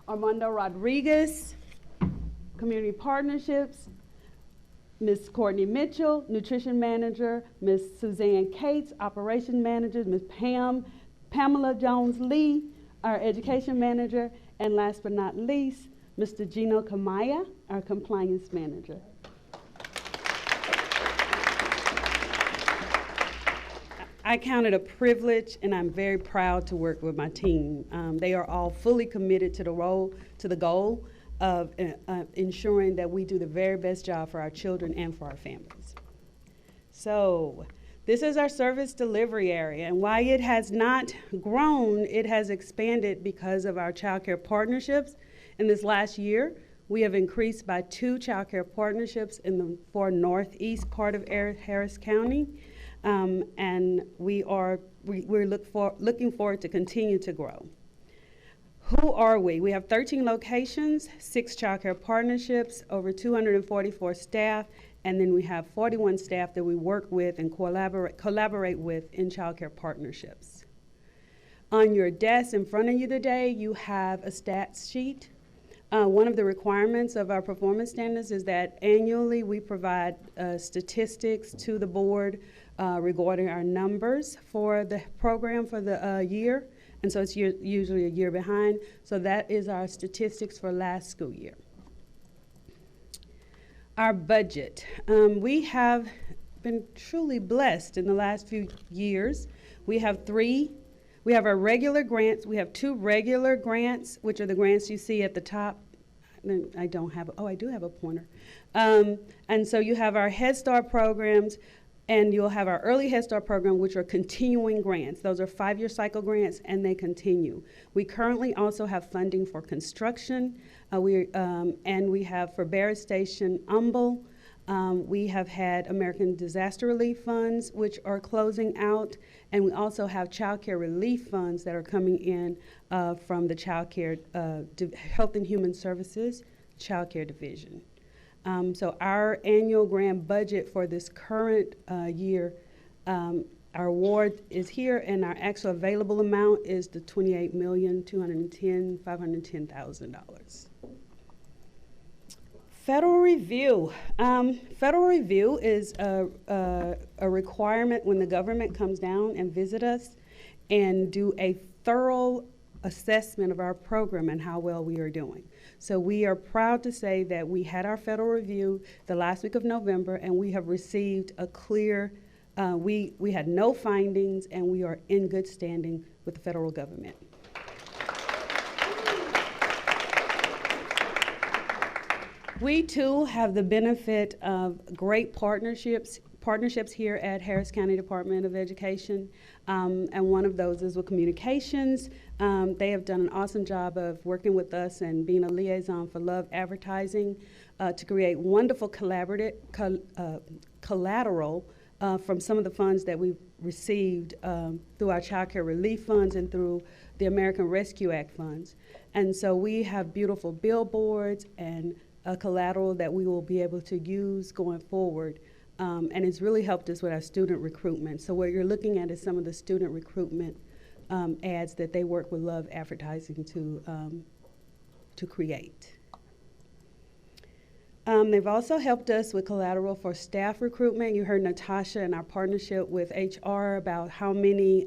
[SPEAKER 12] Armando Rodriguez, Community Partnerships, Ms. Courtney Mitchell, Nutrition Manager, Ms. Suzanne Cates, Operation Manager, Ms. Pamela Jones-Lee, our Education Manager, and last but not least, Mr. Gino Kamaya, our Compliance Manager. I count it a privilege, and I'm very proud to work with my team. They are all fully committed to the goal of ensuring that we do the very best job for our children and for our families. So this is our service delivery area, and while it has not grown, it has expanded because of our child care partnerships. In this last year, we have increased by 2 child care partnerships in the far northeast part of Harris County, and we're looking forward to continue to grow. Who are we? We have 13 locations, 6 child care partnerships, over 244 staff, and then we have 41 staff that we work with and collaborate with in child care partnerships. On your desk in front of you today, you have a stats sheet. One of the requirements of our performance standards is that annually we provide statistics to the board regarding our numbers for the program for the year, and so it's usually a year behind. So that is our statistics for last school year. Our budget. We have been truly blessed in the last few years. We have our regular grants. We have 2 regular grants, which are the grants you see at the top. I do have a pointer. And so you have our Head Start programs, and you'll have our Early Head Start program, which are continuing grants. Those are 5-year cycle grants, and they continue. We currently also have funding for construction, and we have for Barrett Station, Humble. We have had American Disaster Relief Funds, which are closing out, and we also have child care relief funds that are coming in from the Child Care Health and Human Services Child Care Division. So our annual grant budget for this current year, our award is here, and our actual available amount is the $28,210,510,000. Federal review. Federal review is a requirement when the government comes down and visit us and do a thorough assessment of our program and how well we are doing. So we are proud to say that we had our federal review the last week of November, and we have received a clear, we had no findings, and we are in good standing with the federal government. We too have the benefit of great partnerships here at Harris County Department of Education, and one of those is with communications. They have done an awesome job of working with us and being a liaison for Love Advertising to create wonderful collateral from some of the funds that we've received through our child care relief funds and through the American Rescue Act funds. And so we have beautiful billboards and collateral that we will be able to use going forward. And it's really helped us with our student recruitment. So what you're looking at is some of the student recruitment ads that they work with Love Advertising to create. They've also helped us with collateral for staff recruitment. You heard Natasha and our partnership with HR about how many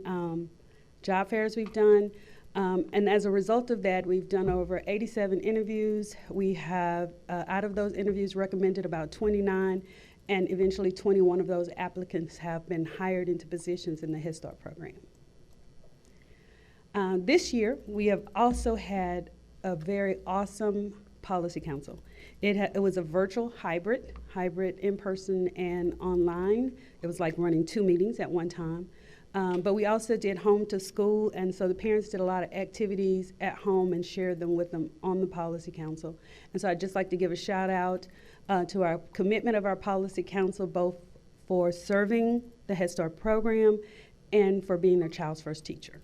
[SPEAKER 12] job fairs we've done. And as a result of that, we've done over 87 interviews. We have, out of those interviews, recommended about 29, and eventually 21 of those applicants have been hired into positions in the Head Start program. This year, we have also had a very awesome policy council. It was a virtual hybrid in person and online. It was like running 2 meetings at one time. But we also did home to school, and so the parents did a lot of activities at home and shared them with them on the Policy Council. And so I'd just like to give a shout out to our commitment of our Policy Council, both for serving the Head Start program and for being their child's first teacher.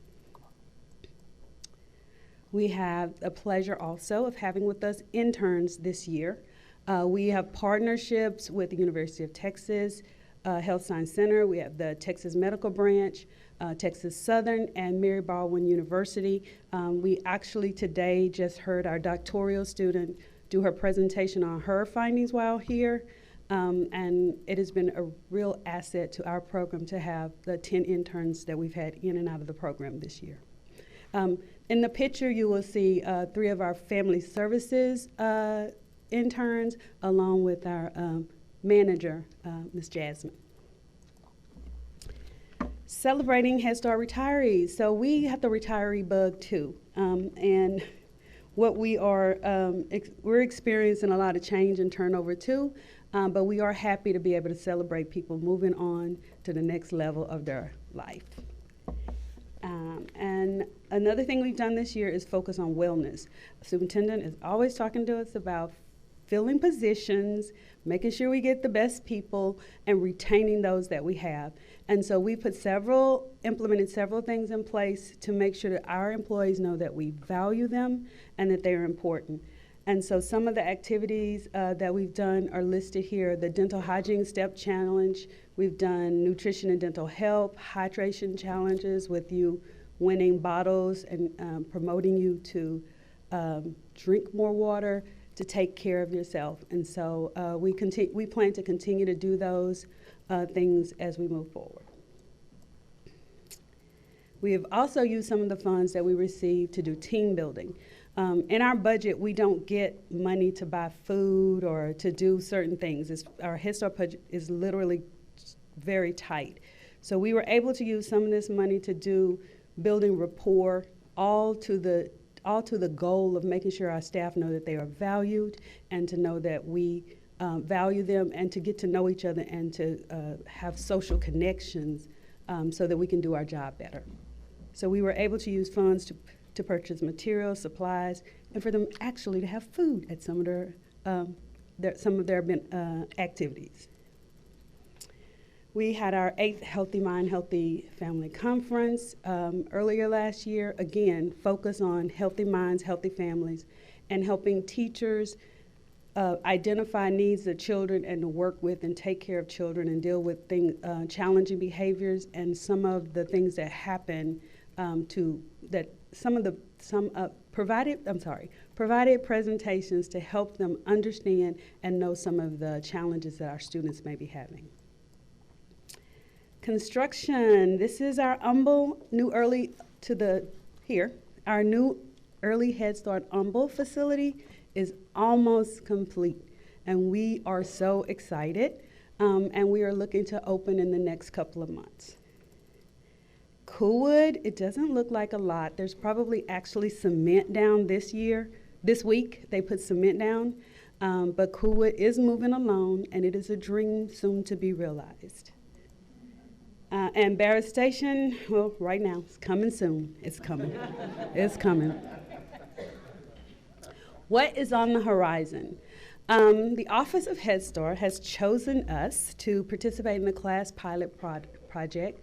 [SPEAKER 12] We have the pleasure also of having with us interns this year. We have partnerships with the University of Texas Health Science Center. We have the Texas Medical Branch, Texas Southern, and Mary Baldwin University. We actually today just heard our doctoral student do her presentation on her findings while here. And it has been a real asset to our program to have the 10 interns that we've had in and out of the program this year. In the picture, you will see 3 of our family services interns, along with our manager, Ms. Jasmine. Celebrating Head Start retirees. So we have the retiree bug too. And what we are, we're experiencing a lot of change and turnover too, but we are happy to be able to celebrate people moving on to the next level of their life. And another thing we've done this year is focus on wellness. The superintendent is always talking to us about filling positions, making sure we get the best people, and retaining those that we have. And so we implemented several things in place to make sure that our employees know that we value them and that they are important. And so some of the activities that we've done are listed here. The Dental Hygiene Step Challenge. We've done nutrition and dental health, hydration challenges with you winning bottles and promoting you to drink more water, to take care of yourself. And so we plan to continue to do those things as we move forward. We have also used some of the funds that we received to do team building. In our budget, we don't get money to buy food or to do certain things. Our Head Start budget is literally very tight. So we were able to use some of this money to do building rapport, all to the goal of making sure our staff know that they are valued and to know that we value them, and to get to know each other and to have social connections so that we can do our job better. So we were able to use funds to purchase materials, supplies, and for them actually to have food at some of their activities. We had our 8th Healthy Mind, Healthy Family Conference earlier last year. Again, focus on healthy minds, healthy families, and helping teachers identify needs of children and to work with and take care of children and deal with challenging behaviors and some of the things that happen provided presentations to help them understand and know some of the challenges that our students may be having. Construction. This is our Humble new early our new early Head Start Humble facility is almost complete, and we are so excited, and we are looking to open in the next couple of months. Coolwood, it doesn't look like a lot. There's probably actually cement down this week. They put cement down, but Coolwood is moving along, and it is a dream soon to be realized. And Barrett Station, well, right now, it's coming soon. It's coming. It's coming. What is on the horizon? The Office of Head Start has chosen us to participate in the class pilot project.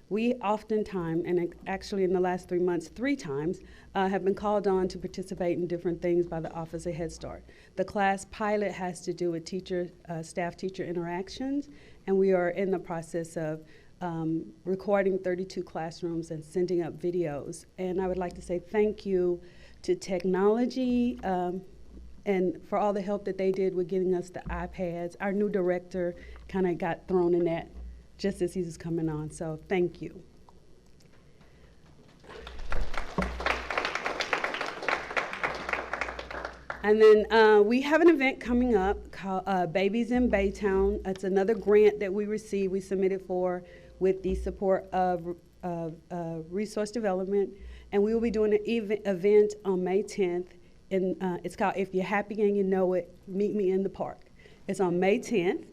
[SPEAKER 12] We oftentimes, and actually in the last 3 months, 3 times, have been called on to participate in different things by the Office of Head Start. The class pilot has to do with staff-teacher interactions, and we are in the process of recording 32 classrooms and sending up videos. And I would like to say thank you to technology and for all the help that they did with getting us the iPads. Our new director kind of got thrown in that just as he was coming on, so thank you. And then we have an event coming up called Babies in Baytown. It's another grant that we received, we submitted for with the support of Resource Development. And we will be doing an event on May 10th. And it's called If You're Happy and You Know It, Meet Me in the Park. It's on May 10th.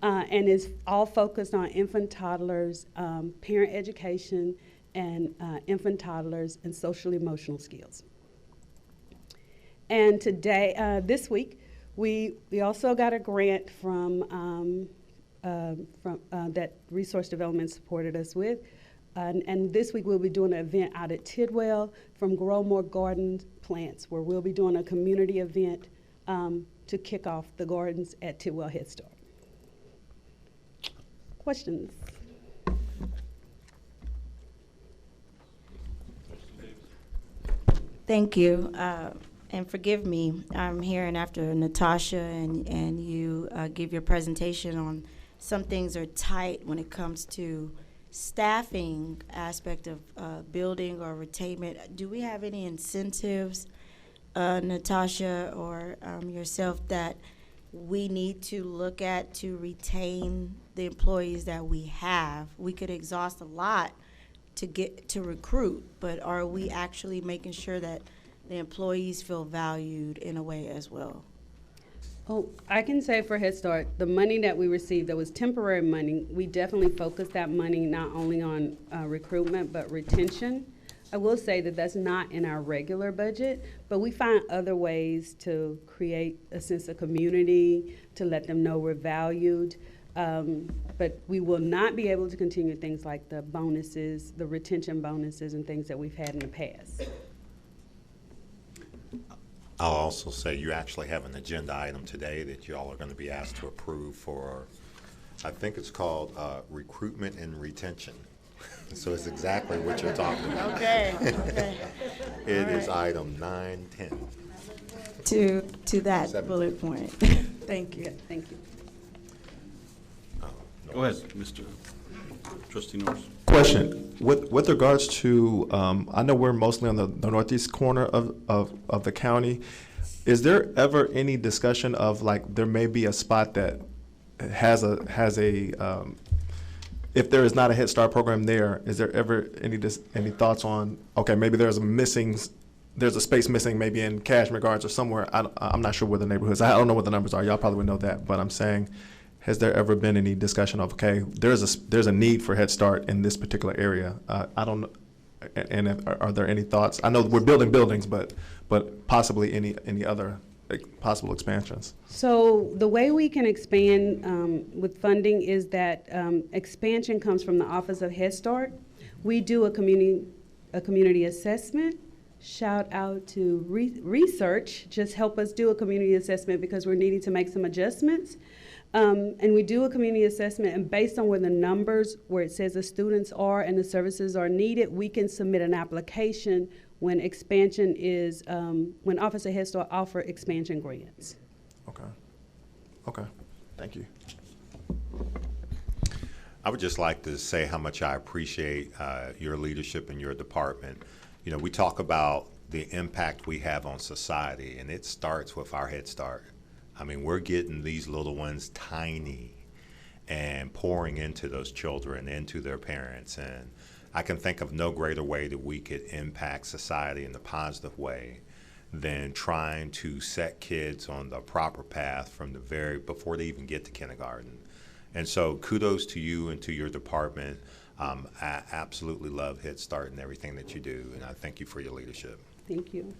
[SPEAKER 12] And it's all focused on infant toddlers, parent education, and infant toddlers and social emotional skills. And today, this week, we also got a grant from that Resource Development supported us with. And this week we'll be doing an event out at Tidwell from Grow More Garden Plants, where we'll be doing a community event to kick off the gardens at Tidwell Head Start. Questions?
[SPEAKER 13] Thank you. And forgive me, I'm hearing after Natasha and you give your presentation on some things are tight when it comes to staffing aspect of building or retainment. Do we have any incentives, Natasha or yourself, that we need to look at to retain the employees that we have? We could exhaust a lot to get to recruit, but are we actually making sure that the employees feel valued in a way as well?
[SPEAKER 12] Oh, I can say for Head Start, the money that we received, that was temporary money, we definitely focused that money not only on recruitment, but retention. I will say that that's not in our regular budget, but we find other ways to create a sense of community, to let them know we're valued. But we will not be able to continue things like the bonuses, the retention bonuses and things that we've had in the past.
[SPEAKER 9] I'll also say you actually have an agenda item today that you all are going to be asked to approve for, I think it's called recruitment and retention. So it's exactly what you're talking about.
[SPEAKER 13] Okay. Okay.
[SPEAKER 9] It is item 910.
[SPEAKER 13] To that
[SPEAKER 9] 7.
[SPEAKER 13] bullet point. Thank you.
[SPEAKER 12] Thank you.
[SPEAKER 1] Go ahead, Mr. Trustee Norris.
[SPEAKER 11] Question, with regards to, I know we're mostly on the northeast corner of the county. Is there ever any discussion of, like, there may be a spot that has a if there is not a Head Start program there, is there ever any thoughts on, okay, maybe there's a space missing maybe in Cashmere Gardens or somewhere. I'm not sure where the neighborhoods, I don't know what the numbers are. Y'all probably would know that, but I'm saying, has there ever been any discussion of, okay, there's a need for Head Start in this particular area? I don't know, and are there any thoughts? I know we're building buildings, but possibly any other possible expansions?
[SPEAKER 12] So the way we can expand with funding is that expansion comes from the Office of Head Start. We do a community assessment. Shout out to research, just help us do a community assessment because we're needing to make some adjustments. And we do a community assessment, and based on where the numbers, where it says the students are and the services are needed, we can submit an application when expansion is, when Office of Head Start offer expansion grants.
[SPEAKER 11] Okay. Okay. Thank you.
[SPEAKER 9] I would just like to say how much I appreciate your leadership in your department. You know, we talk about the impact we have on society, and it starts with our Head Start. I mean, we're getting these little ones tiny and pouring into those children, into their parents. And I can think of no greater way that we could impact society in a positive way than trying to set kids on the proper path from before they even get to kindergarten. And so kudos to you and to your department. I absolutely love Head Start and everything that you do, and I thank you for your leadership.
[SPEAKER 12] Thank you.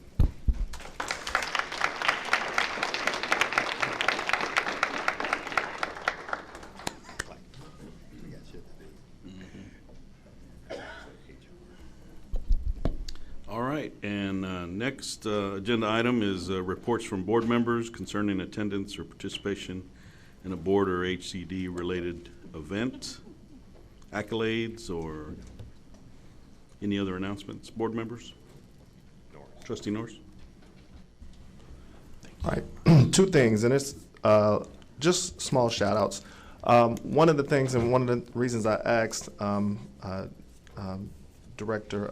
[SPEAKER 1] All right, and next agenda item is reports from board members concerning attendance or participation in a board or HCD related event, accolades, or any other announcements. Board members? Trustee Norris?
[SPEAKER 11] All right. two things, and it's just small shout outs. One of the things and one of the reasons I asked Director,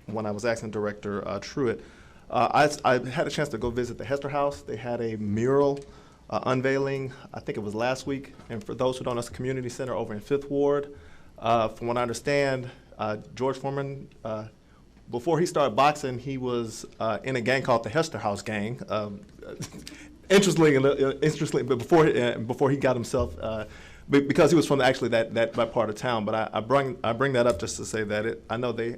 [SPEAKER 11] when I was asking Director Truitt, I had a chance to go visit the Hester House. They had a mural unveiling, I think it was last week. And for those who don't know, it's a community center over in 5th Ward. From what I understand, George Foreman, before he started boxing, he was in a gang called the Hester House Gang. Interestingly, but before he got himself, because he was from that part of town. But I bring that up just to say that I know they.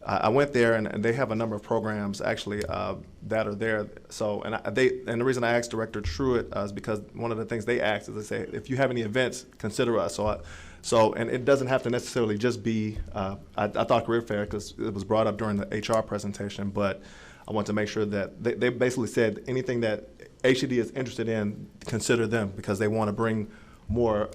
[SPEAKER 11] I went there and they have a number of programs actually that are there. So and the reason I asked Director Truitt is because one of the things they asked is they say, if you have any events, consider us. So and it doesn't have to necessarily just be. I thought career fair because it was brought up during the HR presentation, but I want to make sure that they basically said anything that HCD is interested in, consider them, because they want to bring more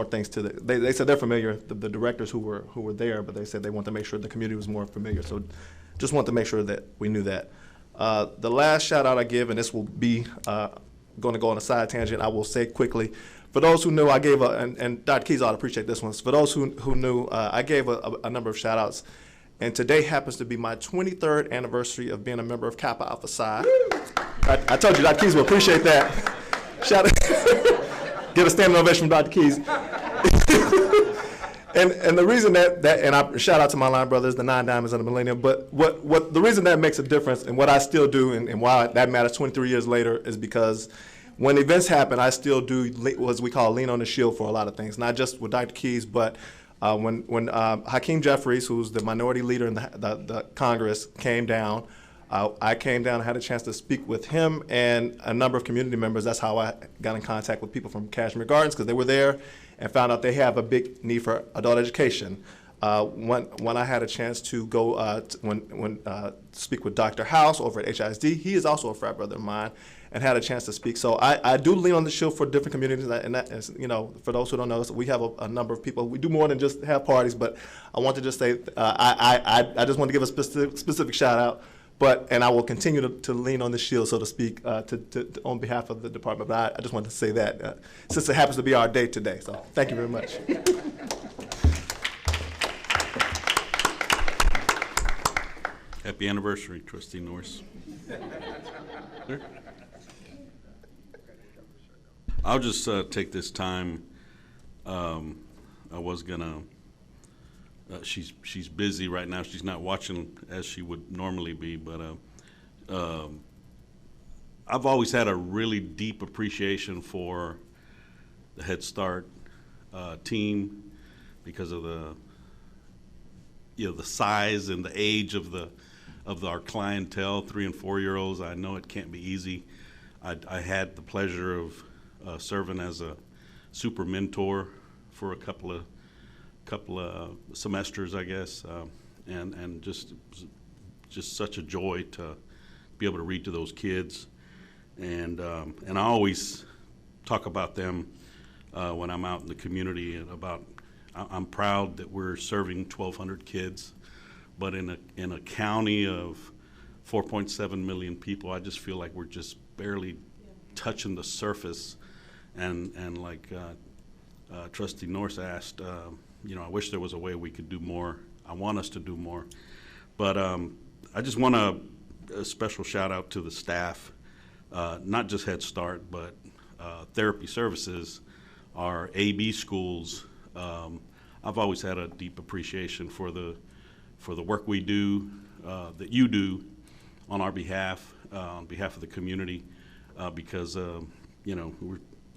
[SPEAKER 11] things to they said they're familiar, the directors who were there, but they said they want to make sure the community was more familiar. So just want to make sure that we knew that. The last shout out I give, and this will be going to go on a side tangent, I will say quickly, for those who knew, I gave and Dr. Keys ought to appreciate this one. For those who knew, I gave a number of shout outs, and today happens to be my 23rd anniversary of being a member of Kappa Alpha Psi. I told you Dr. Keys will appreciate that. Shout out. Get a standing ovation from Dr. Keys. and the reason that and I shout out to my line brothers, the 9 Diamonds and the Millennium, but what the reason that makes a difference and what I still do and why that matters 23 years later is because when events happen, I still do what we call lean on the shield for a lot of things, not just with Dr. Keys, but when Hakeem Jeffries, who's the minority leader in the Congress, came down, I came down and had a chance to speak with him and a number of community members. That's how I got in contact with people from Kashmir Gardens, because they were there and found out they have a big need for adult education. When I had a chance to go speak with Dr. House over at HISD, he is also a frat brother of mine, and had a chance to speak. So I do lean on the shield for different communities, and that is, for those who don't know, we have a number of people. We do more than just have parties, but I want to just say I just want to give a specific shout out. And I will continue to lean on the shield, so to speak, on behalf of the department. But I just wanted to say that since it happens to be our day today. So thank you very much.
[SPEAKER 1] Happy anniversary, Trustee Norris. I'll just take this time. I was gonna. She's busy right now. She's not watching as she would normally be, but I've always had a really deep appreciation for the Head Start team because of the size and the age of our clientele, 3- and 4-year-olds. I know it can't be easy. I had the pleasure of serving as a super mentor for a couple of semesters, I guess, and just such a joy to be able to read to those kids, and I always talk about them when I'm out in the community, and I'm proud that we're serving 1,200 kids, but in a county of 4.7 million people, I just feel like we're just barely touching the surface, and like Trustee Norris asked. I wish there was a way we could do more. I want us to do more. But I just want a special shout out to the staff, not just Head Start, but therapy services, our AB schools. I've always had a deep appreciation for the work we do, that you do on our behalf, on behalf of the community, because,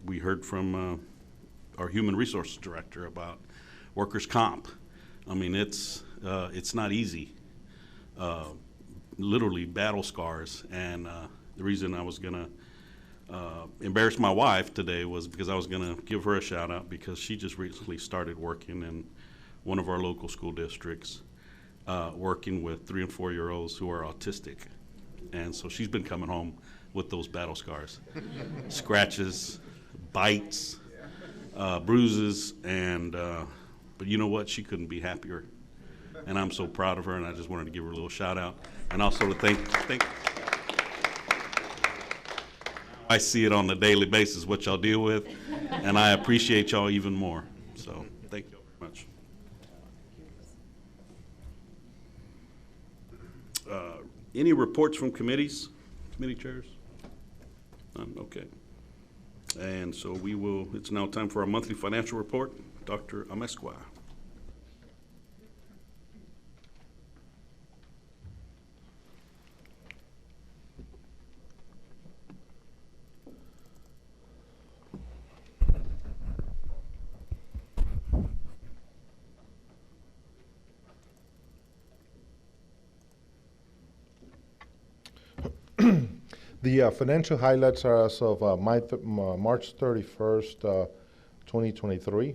[SPEAKER 1] we heard from our Human Resources Director about workers' comp. I mean, it's not easy. Literally battle scars. And the reason I was gonna embarrass my wife today was because I was gonna give her a shout out because she just recently started working in one of our local school districts, working with 3- and 4-year-olds who are autistic. And so she's been coming home with those battle scars, scratches, bites, bruises, and but you know what? She couldn't be happier, and I'm so proud of her. And I just wanted to give her a little shout out, and also to thank I see it on a daily basis, what y'all deal with, and I appreciate y'all even more. So thank you very much. Any reports from committees, committee chairs? None, okay. And so it's now time for our monthly financial report. Dr. Amesqua.
[SPEAKER 14] The financial highlights are as of March 31st, 2023.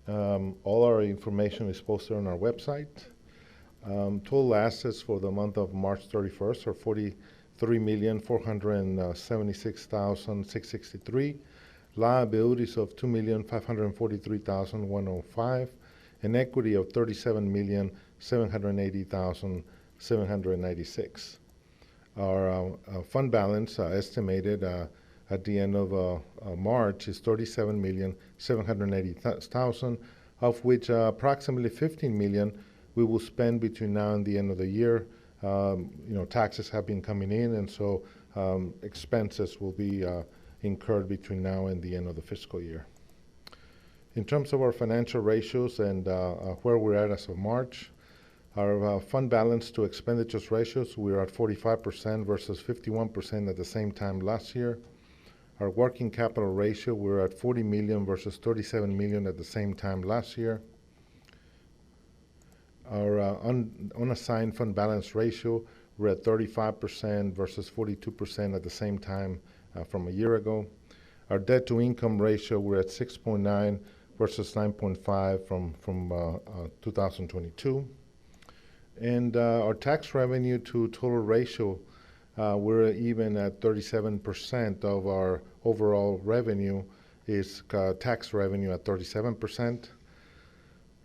[SPEAKER 14] All our information is posted on our website. Total assets for the month of March 31st are $43,476,663. Liabilities of $2,543,105. And equity of $37,780,796. Our fund balance estimated at the end of March is $37,780,000, of which approximately $15 million we will spend between now and the end of the year. Taxes have been coming in, and so expenses will be incurred between now and the end of the fiscal year. In terms of our financial ratios and where we're at as of March, our fund balance to expenditures ratios, we're at 45% versus 51% at the same time last year. Our working capital ratio, we're at $40 million versus $37 million at the same time last year. Our unassigned fund balance ratio, we're at 35% versus 42% at the same time from a year ago. Our debt to income ratio, we're at 6.9 versus 9.5 from 2022. And our tax revenue to total ratio, we're even at 37% of our overall revenue is tax revenue at 37%.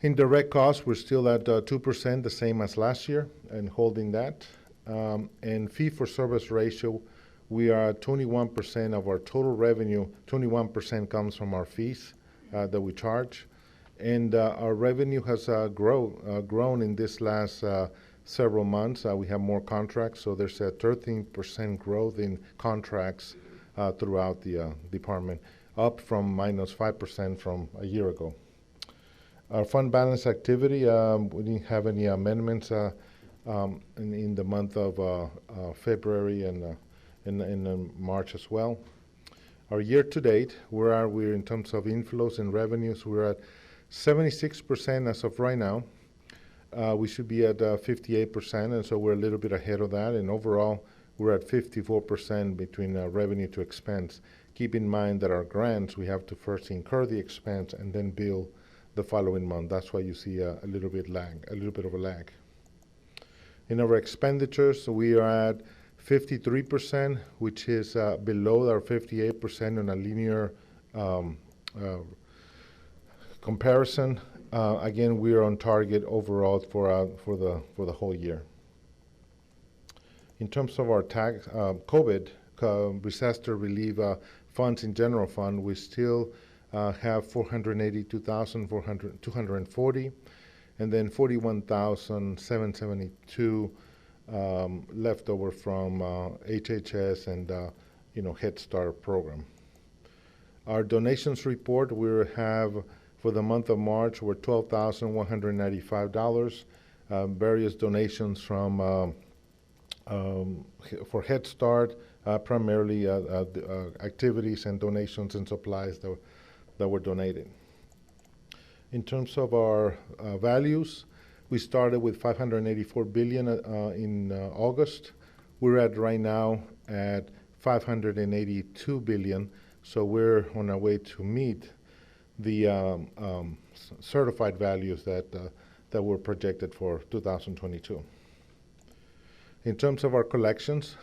[SPEAKER 14] Indirect costs, we're still at 2%, the same as last year, and holding that. And fee-for-service ratio, we are at 21% of our total revenue. 21% comes from our fees that we charge. And our revenue has grown in this last several months. We have more contracts, so there's a 13% growth in contracts throughout the department, up from minus 5% from a year ago. Our fund balance activity, we didn't have any amendments in the month of February and in March as well. Our year-to-date, where are we in terms of inflows and revenues? We're at 76% as of right now. We should be at 58%, and so we're a little bit ahead of that. And overall, we're at 54% between revenue to expense. Keep in mind that our grants, we have to first incur the expense and then bill the following month. That's why you see a little bit of a lag. In our expenditures, we are at 53%, which is below our 58% on a linear comparison. Again, we are on target overall for the whole year. In terms of our COVID disaster relief funds in general fund, we still have 482,240, and then 41,772 left over from HHS and Head Start program. Our donations report, we have for the month of March were $12,195. Various donations from for Head Start, primarily activities and donations and supplies that were donated. In terms of our values, we started with $584 billion in August. We're at right now at $582 billion, so we're on our way to meet the certified values that were projected for 2022. In terms of our collections,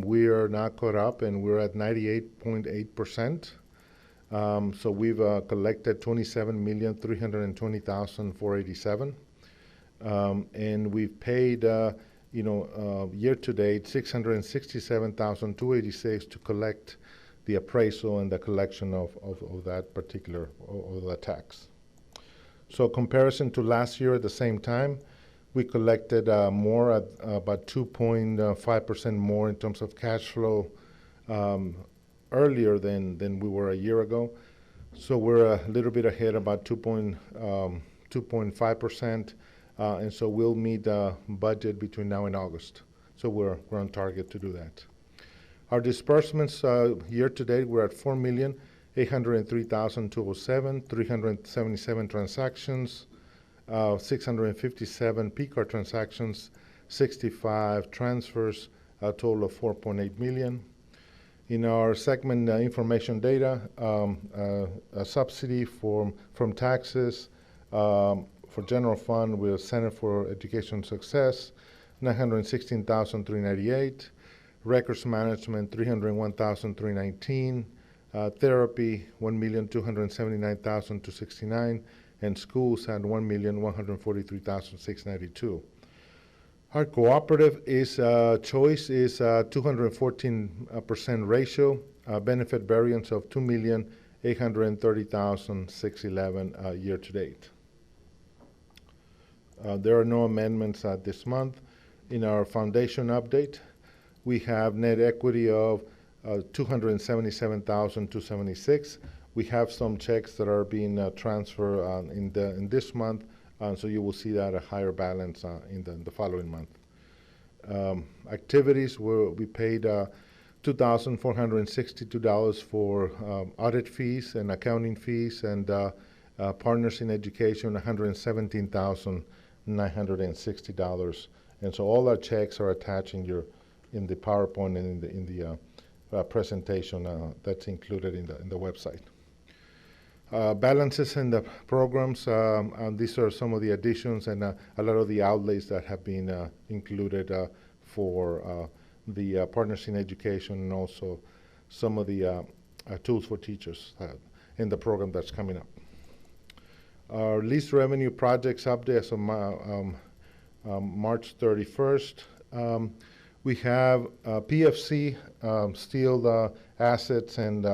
[SPEAKER 14] we are now caught up and we're at 98.8%. So we've collected $27,320,487, and we've paid year to date, $667,286 to collect the appraisal and the collection of that particular of the tax. So comparison to last year at the same time, we collected more at about 2.5% more in terms of cash flow earlier than we were a year ago. So we're a little bit ahead, about 2.5%, and so we'll meet the budget between now and August. So we're on target to do that. Our disbursements year to date, we're at $4,803,207, 377 transactions, 657 P-card transactions, 65 transfers, a total of $4.8 million. In our segment information data, a subsidy from taxes for general fund with Center for Education Success, $916,398. Records management, $301,319. Therapy, $1,279,269. And schools had $1,143,692. Our cooperative choice is 214% ratio, benefit variance of $2,830,611 year to date. There are no amendments this month. In our foundation update, we have net equity of $277,276. We have some checks that are being transferred in this month. So you will see that a higher balance in the following month. Activities, we paid $2,462 for audit fees and accounting fees, and partners in education, $117,960. And so all our checks are attached in the PowerPoint and in the presentation that's included in the website. Balances in the programs, and these are some of the additions and a lot of the outlays that have been included for the Partners in Education, and also some of the tools for teachers in the program that's coming up. Our lease revenue projects update as of March 31st. We have PFC still assets and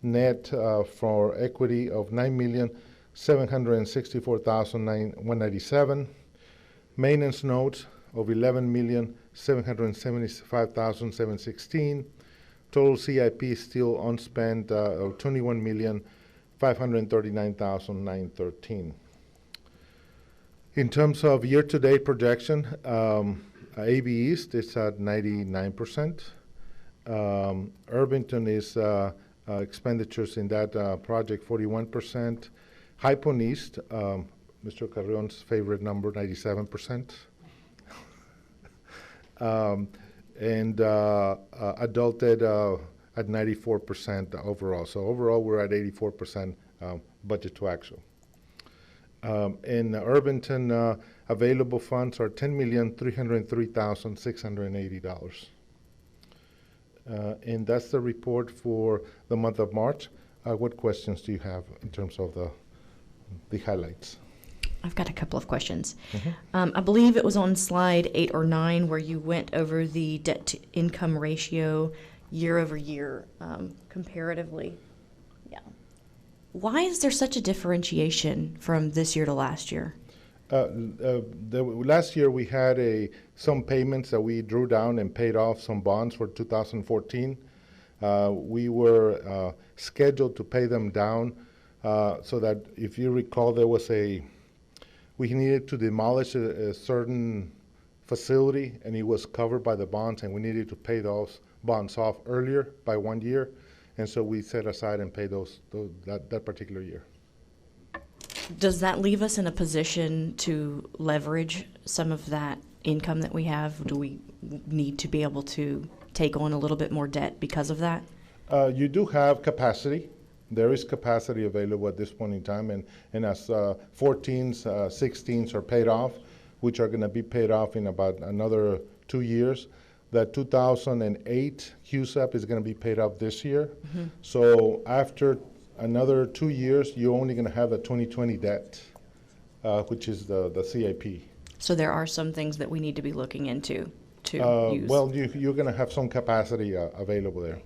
[SPEAKER 14] net for equity of $9,764,197. Maintenance notes of $11,775,716. Total CIP still unspent of $21,539,913. In terms of year-to-date projection, AB East is at 99%. Irvington is expenditures in that project 41%. Hypon East, Mr. Carrion's favorite number, 97%. And adulted at 94% overall. So overall, we're at 84% budget to actual. In Irvington, available funds are $10,303,680. And that's the report for the month of March. What questions do you have in terms of the highlights?
[SPEAKER 15] I've got a couple of questions. I believe it was on slide 8 or 9 where you went over the debt-to-income ratio year over year comparatively. Yeah. Why is there such a differentiation from this year to last year?
[SPEAKER 14] Last year we had some payments that we drew down and paid off some bonds for 2014. We were scheduled to pay them down so that, if you recall, we needed to demolish a certain facility, and it was covered by the bonds, and we needed to pay those bonds off earlier by 1 year, and so we set aside and paid that particular year.
[SPEAKER 15] Does that leave us in a position to leverage some of that income that we have? Do we need to be able to take on a little bit more debt because of that?
[SPEAKER 14] You do have capacity. There is capacity available at this point in time, and as 14s, 16s are paid off, which are going to be paid off in about another 2 years. That 2008 QSAP is going to be paid off this year. So after another 2 years, you're only going to have the 2020 debt, which is the CIP.
[SPEAKER 15] So there are some things that we need to be looking into. to use?
[SPEAKER 14] Well, you're going to have some capacity available there.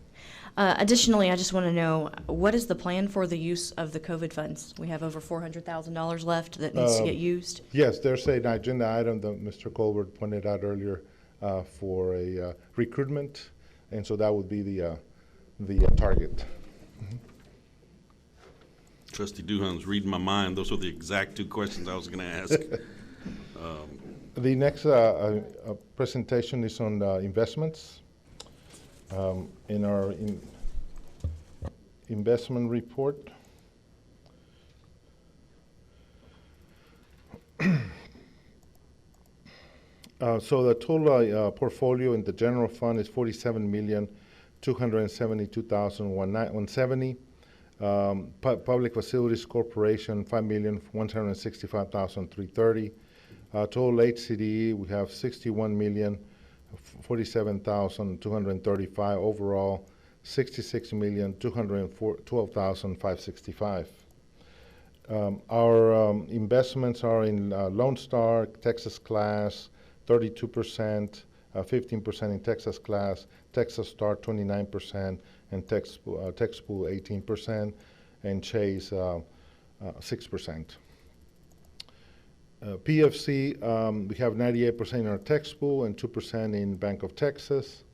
[SPEAKER 15] Additionally, I just want to know, what is the plan for the use of the COVID funds? We have over $400,000 left that needs to get used.
[SPEAKER 14] Yes, there's an agenda item that Mr. Colbert pointed out earlier for a recruitment, and so that would be the target. Mm-hmm.
[SPEAKER 1] Trustee Duhan's reading my mind. Those were the exact two questions I was going to ask.
[SPEAKER 14] The next presentation is on investments. In our investment report, so the total portfolio in the general fund is $47,272,170. Public Facilities Corporation, $5,165,330. Total HCDE, we have $61,047,235. Overall, $66,212,565. Our investments are in Lone Star, Texas Class, 32%, 15% in Texas Class, Texas Star 29%, and TexPool 18%, and Chase 6%. PFC, we have 98% in our TexPool and 2% in Bank of Texas.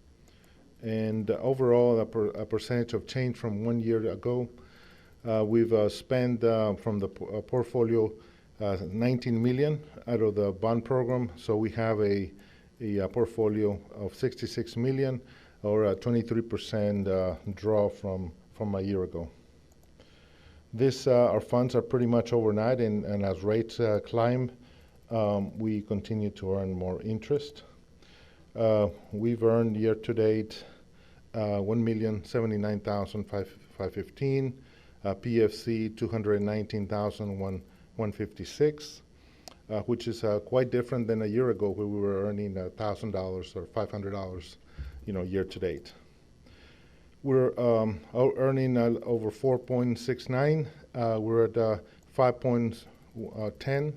[SPEAKER 14] And overall, a percentage of change from 1 year ago, we've spent from the portfolio $19 million out of the bond program. So we have a portfolio of $66 million, or a 23% draw from a year ago. Our funds are pretty much overnight, and as rates climb, we continue to earn more interest. We've earned year to date $1,079,515, PFC $219,156, which is quite different than a year ago, where we were earning $1,000 or $500, year to date. We're earning over 4.69. We're at 5.10.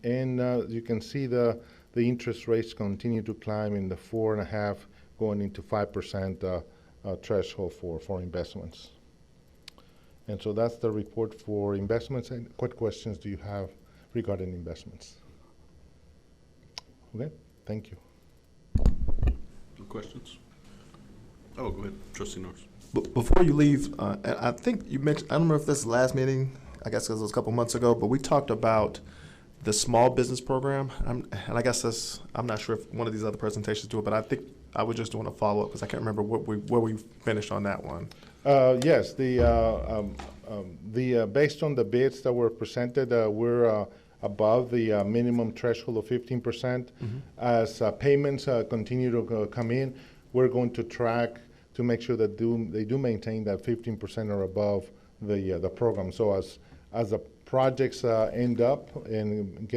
[SPEAKER 14] And you can see the interest rates continue to climb in the 4.5%, going into 5% threshold for investments. And so that's the report for investments. And what questions do you have regarding investments? Okay, thank you.
[SPEAKER 1] No questions? Oh, go ahead, Trustee Norris.
[SPEAKER 11] Before you leave, and I think you mentioned, I don't remember if this is the last meeting, I guess it was a couple months ago, but we talked about the small business program. And I guess I'm not sure if one of these other presentations do it, but I think I would just want to follow up because I can't remember where we finished on that one.
[SPEAKER 14] Yes, based on the bids that were presented, we're above the minimum threshold of 15%. Mm-hmm. As payments continue to come in, we're going to track to make sure that they do maintain that 15% or above the program. So as the projects end up and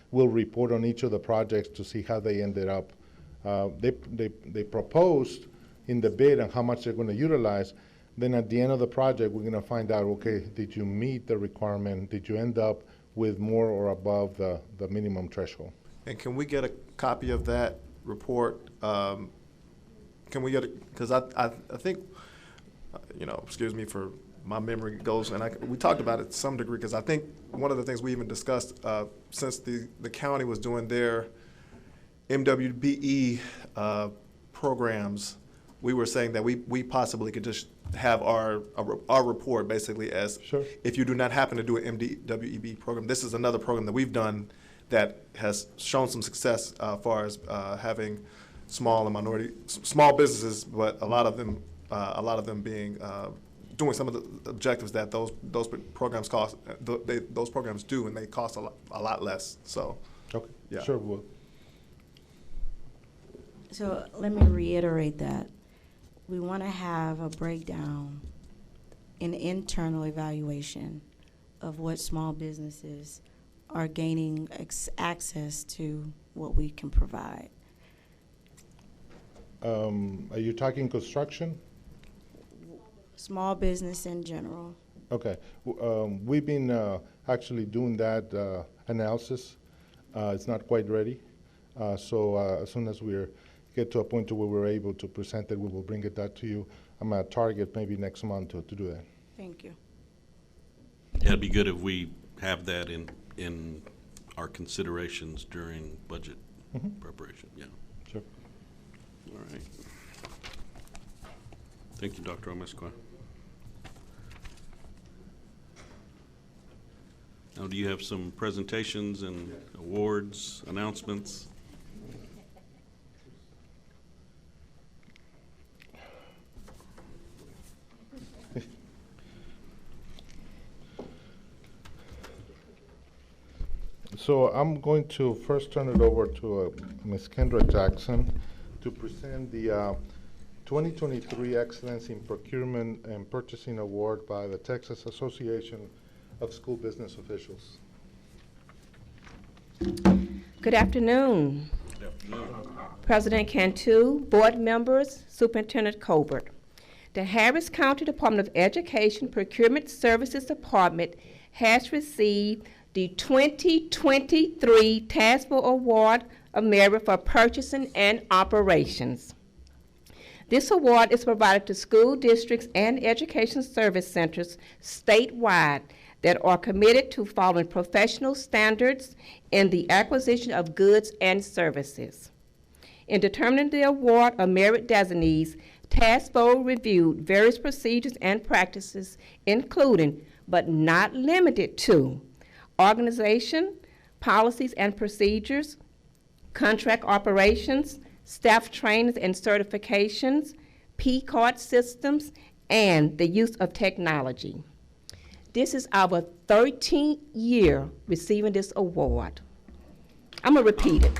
[SPEAKER 14] we'll report on each of the projects to see how they ended up. They proposed in the bid and how much they're going to utilize. Then at the end of the project, we're going to find out, okay, did you meet the requirement? Did you end up with more or above the minimum threshold?
[SPEAKER 11] And can we get a copy of that report? Can we get it? Because I think, excuse me for my memory goes, and we talked about it to some degree, because I think one of the things we even discussed since the county was doing their MWBE programs, we were saying that we possibly could just have our report basically as, sure, if you do not happen to do an MWBE program. This is another program that we've done that has shown some success as far as having small businesses, but a lot of them being doing some of the objectives that those programs cost. Those programs do, and they cost a lot less. So,
[SPEAKER 14] okay,
[SPEAKER 11] yeah,
[SPEAKER 14] sure, will.
[SPEAKER 13] So let me reiterate that we want to have a breakdown, an internal evaluation of what small businesses are gaining access to what we can provide.
[SPEAKER 14] Are you talking construction?
[SPEAKER 13] Small business in general.
[SPEAKER 14] Okay. We've been actually doing that analysis. It's not quite ready. So as soon as we get to a point to where we're able to present it, we will bring it back to you. I'm going to target maybe next month to do that.
[SPEAKER 13] Thank you.
[SPEAKER 1] Yeah, it'd be good if we have that in our considerations during budget preparation, yeah.
[SPEAKER 14] Sure.
[SPEAKER 1] All right. Thank you, Dr. Omesqua. Now, do you have some presentations and awards, announcements?
[SPEAKER 14] So I'm going to first turn it over to Ms. Kendra Jackson to present the 2023 Excellence in Procurement and Purchasing Award by the Texas Association of School Business Officials.
[SPEAKER 16] Good afternoon.
[SPEAKER 1] Good afternoon.
[SPEAKER 16] President Cantu, board members, Superintendent Colbert. The Harris County Department of Education Procurement Services Department has received the 2023 Task Force Award of Merit for Purchasing and Operations. This award is provided to school districts and education service centers statewide that are committed to following professional standards in the acquisition of goods and services. In determining the award of merit designees, Task Force reviewed various procedures and practices, including, but not limited to, organization, policies and procedures, contract operations, staff trainings and certifications, P-card systems, and the use of technology. This is our 13th year receiving this award. I'm going to repeat it.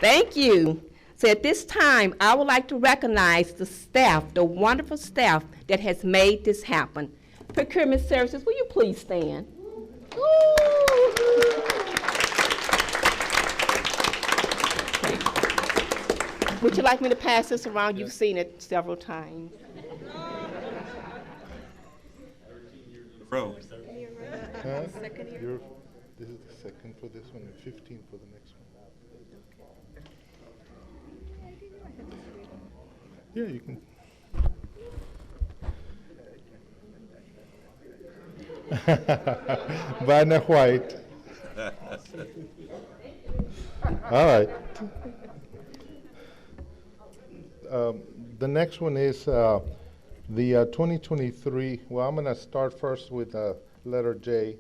[SPEAKER 16] Thank you. So at this time, I would like to recognize the staff, the wonderful staff that has made this happen. Procurement Services, will you please stand? Would you like me to pass this around? You've seen it several times.
[SPEAKER 1] Bro.
[SPEAKER 14] This is the second for this one and 15 for the next one. Yeah, you can. Vanna White. All right. The next one is the 2023. Well, I'm going to start first with letter J,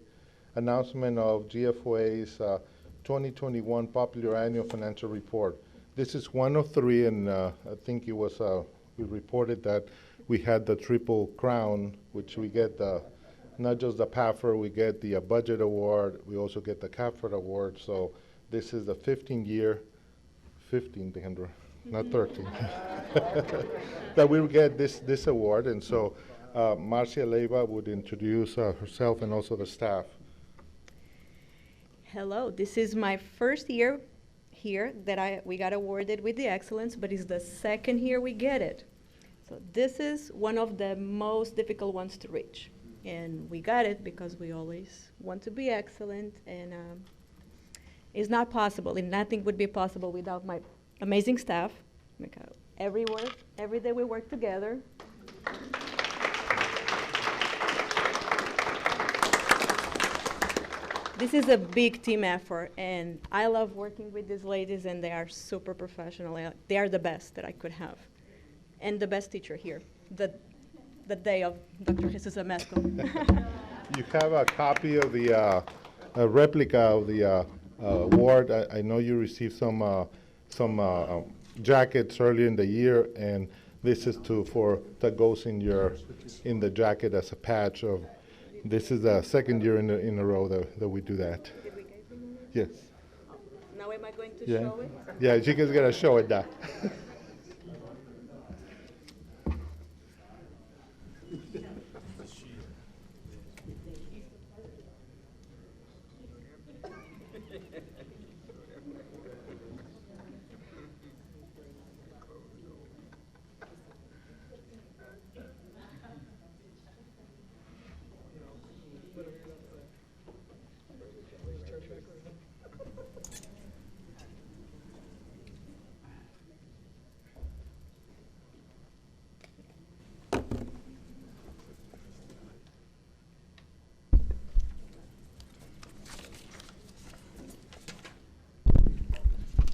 [SPEAKER 14] announcement of GFOA's 2021 Popular Annual Financial Report. This is one of three, and I think it was we reported that we had the triple crown, which we get not just the PAFR, we get the budget award, we also get the CAFR award. So this is the 15th, Kendra, not 13, that we will get this award. And so Marcia Leiva would introduce herself and also the staff.
[SPEAKER 17] Hello, this is my first year here that we got awarded with the excellence, but it's the second year we get it. So this is one of the most difficult ones to reach. And we got it because we always want to be excellent, and it's not possible, and nothing would be possible without my amazing staff. Every day we work together. This is a big team effort, and I love working with these ladies, and they are super professional. They are the best that I could have, and the best teacher here, the day of Dr. Jesus Amesco.
[SPEAKER 14] You have a copy of the a replica of the award. I know you received some jackets earlier in the year, and this is that goes in the jacket as a patch of. This is the second year in a row that we do that.
[SPEAKER 17] Did we give them?
[SPEAKER 14] Yes.
[SPEAKER 17] Now am I going to
[SPEAKER 14] Yeah.
[SPEAKER 17] show it?
[SPEAKER 14] Yeah, she is gonna show it now.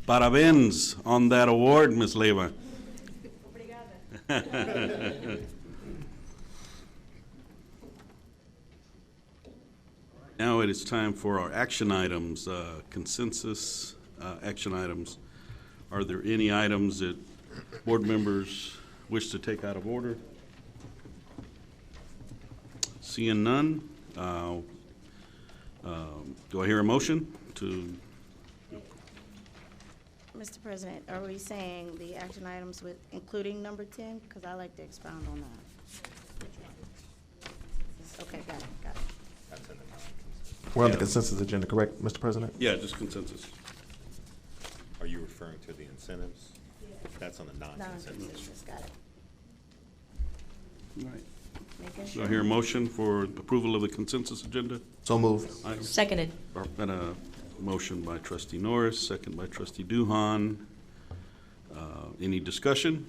[SPEAKER 1] Parabéns on that award, Ms. Leyva. Now it is time for our action items, consensus action items. Are there any items that board members wish to take out of order? Seeing none, do I hear a motion to?
[SPEAKER 13] Mr. President, are we saying the action items with, including number 10? Because I like to expound on that. Okay, got it.
[SPEAKER 11] We're on the consensus agenda, correct, Mr. President?
[SPEAKER 1] Yeah, just consensus.
[SPEAKER 9] Are you referring to the incentives? That's on the non-consensus.
[SPEAKER 13] Non-consensus, got it.
[SPEAKER 1] All right.
[SPEAKER 13] Making
[SPEAKER 1] Do
[SPEAKER 13] sure.
[SPEAKER 1] I hear a motion for approval of the consensus agenda?
[SPEAKER 11] So moved.
[SPEAKER 1] Items?
[SPEAKER 15] Seconded.
[SPEAKER 1] Got a motion by trustee Norris, second by trustee Duhan. Any discussion?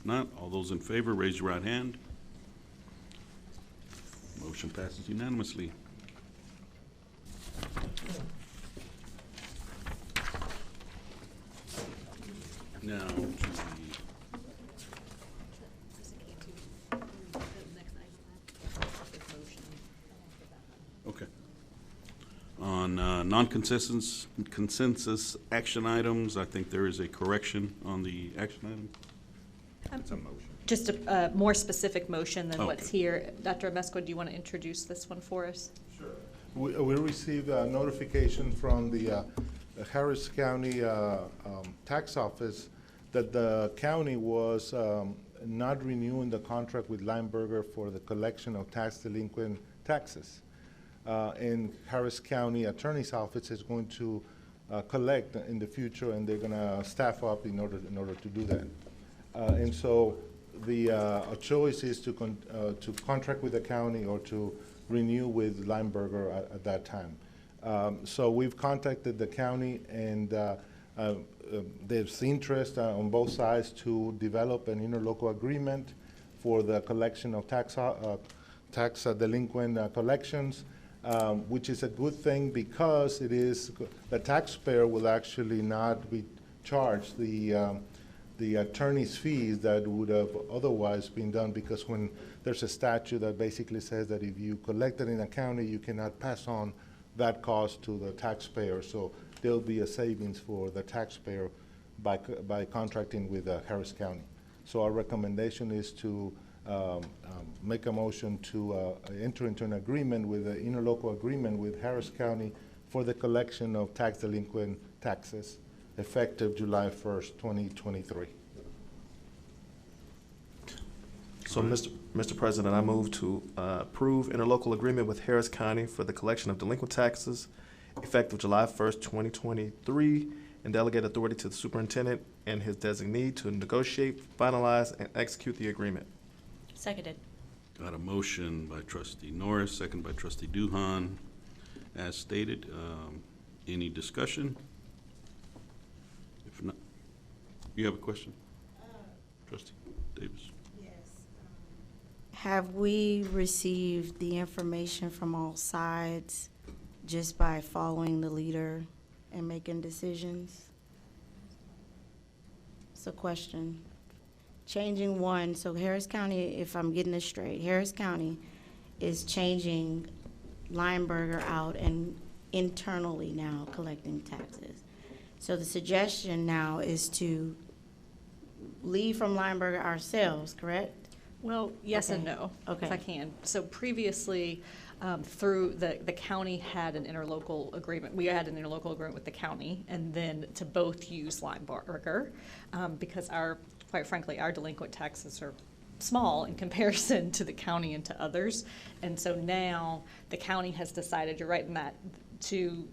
[SPEAKER 1] Not, all those in favor, raise your right hand. Motion passes unanimously. Now, to the okay. On non-consensus consensus action items, I think there is a correction on the action item.
[SPEAKER 9] It's a motion.
[SPEAKER 18] Just a more specific motion than what's
[SPEAKER 1] Okay.
[SPEAKER 18] here. Dr. Amesco, do you want to introduce this one for us?
[SPEAKER 14] Sure. We received a notification from the Harris County Tax Office that the county was not renewing the contract with Lineberger for the collection of tax delinquent taxes. And Harris County Attorney's Office is going to collect in the future, and they're going to staff up in order to do that. And so the choice is to contract with the county or to renew with Lineberger at that time. So we've contacted the county, and there's interest on both sides to develop an interlocal agreement for the collection of tax delinquent collections, which is a good thing because it is the taxpayer will actually not be charged the attorney's fees that would have otherwise been done, because when there's a statute that basically says that if you collect it in a county, you cannot pass on that cost to the taxpayer. So there'll be a savings for the taxpayer by contracting with Harris County. So our recommendation is to make a motion to enter into an agreement with an interlocal agreement with Harris County for the collection of tax delinquent taxes effective July 1st, 2023.
[SPEAKER 11] So, Mr. President, I move to approve interlocal agreement with Harris County for the collection of delinquent taxes effective July 1st, 2023, and delegate authority to the superintendent and his designee to negotiate, finalize, and execute the agreement.
[SPEAKER 15] Seconded.
[SPEAKER 1] Got a motion by trustee Norris, second by trustee Duhan. As stated, any discussion? If not, you have a question? Trustee Davis.
[SPEAKER 13] Have we received the information from all sides just by following the leader and making decisions? It's a question. Changing one, so Harris County, if I'm getting this straight, Harris County is changing Lineberger out and internally now collecting taxes. So the suggestion now is to leave from Lineberger ourselves, correct?
[SPEAKER 18] Well, yes and
[SPEAKER 13] Okay.
[SPEAKER 18] no,
[SPEAKER 13] Okay.
[SPEAKER 18] if I can. So previously, through the county had an interlocal agreement. We had an interlocal agreement with the county, and then to both use Lineberger, because quite frankly, our delinquent taxes are small in comparison to the county and to others. And so now the county has decided, you're right in that, to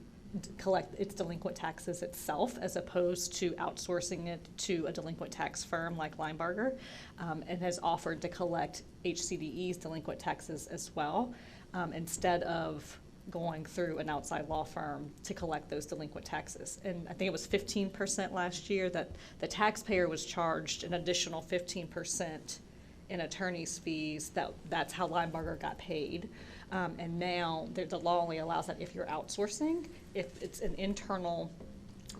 [SPEAKER 18] collect its delinquent taxes itself as opposed to outsourcing it to a delinquent tax firm like Lineberger, and has offered to collect HCDE's delinquent taxes as well, instead of going through an outside law firm to collect those delinquent taxes. And I think it was 15% last year that the taxpayer was charged an additional 15% in attorney's fees. That's how Lineberger got paid. And now the law only allows that if you're outsourcing. If it's an internal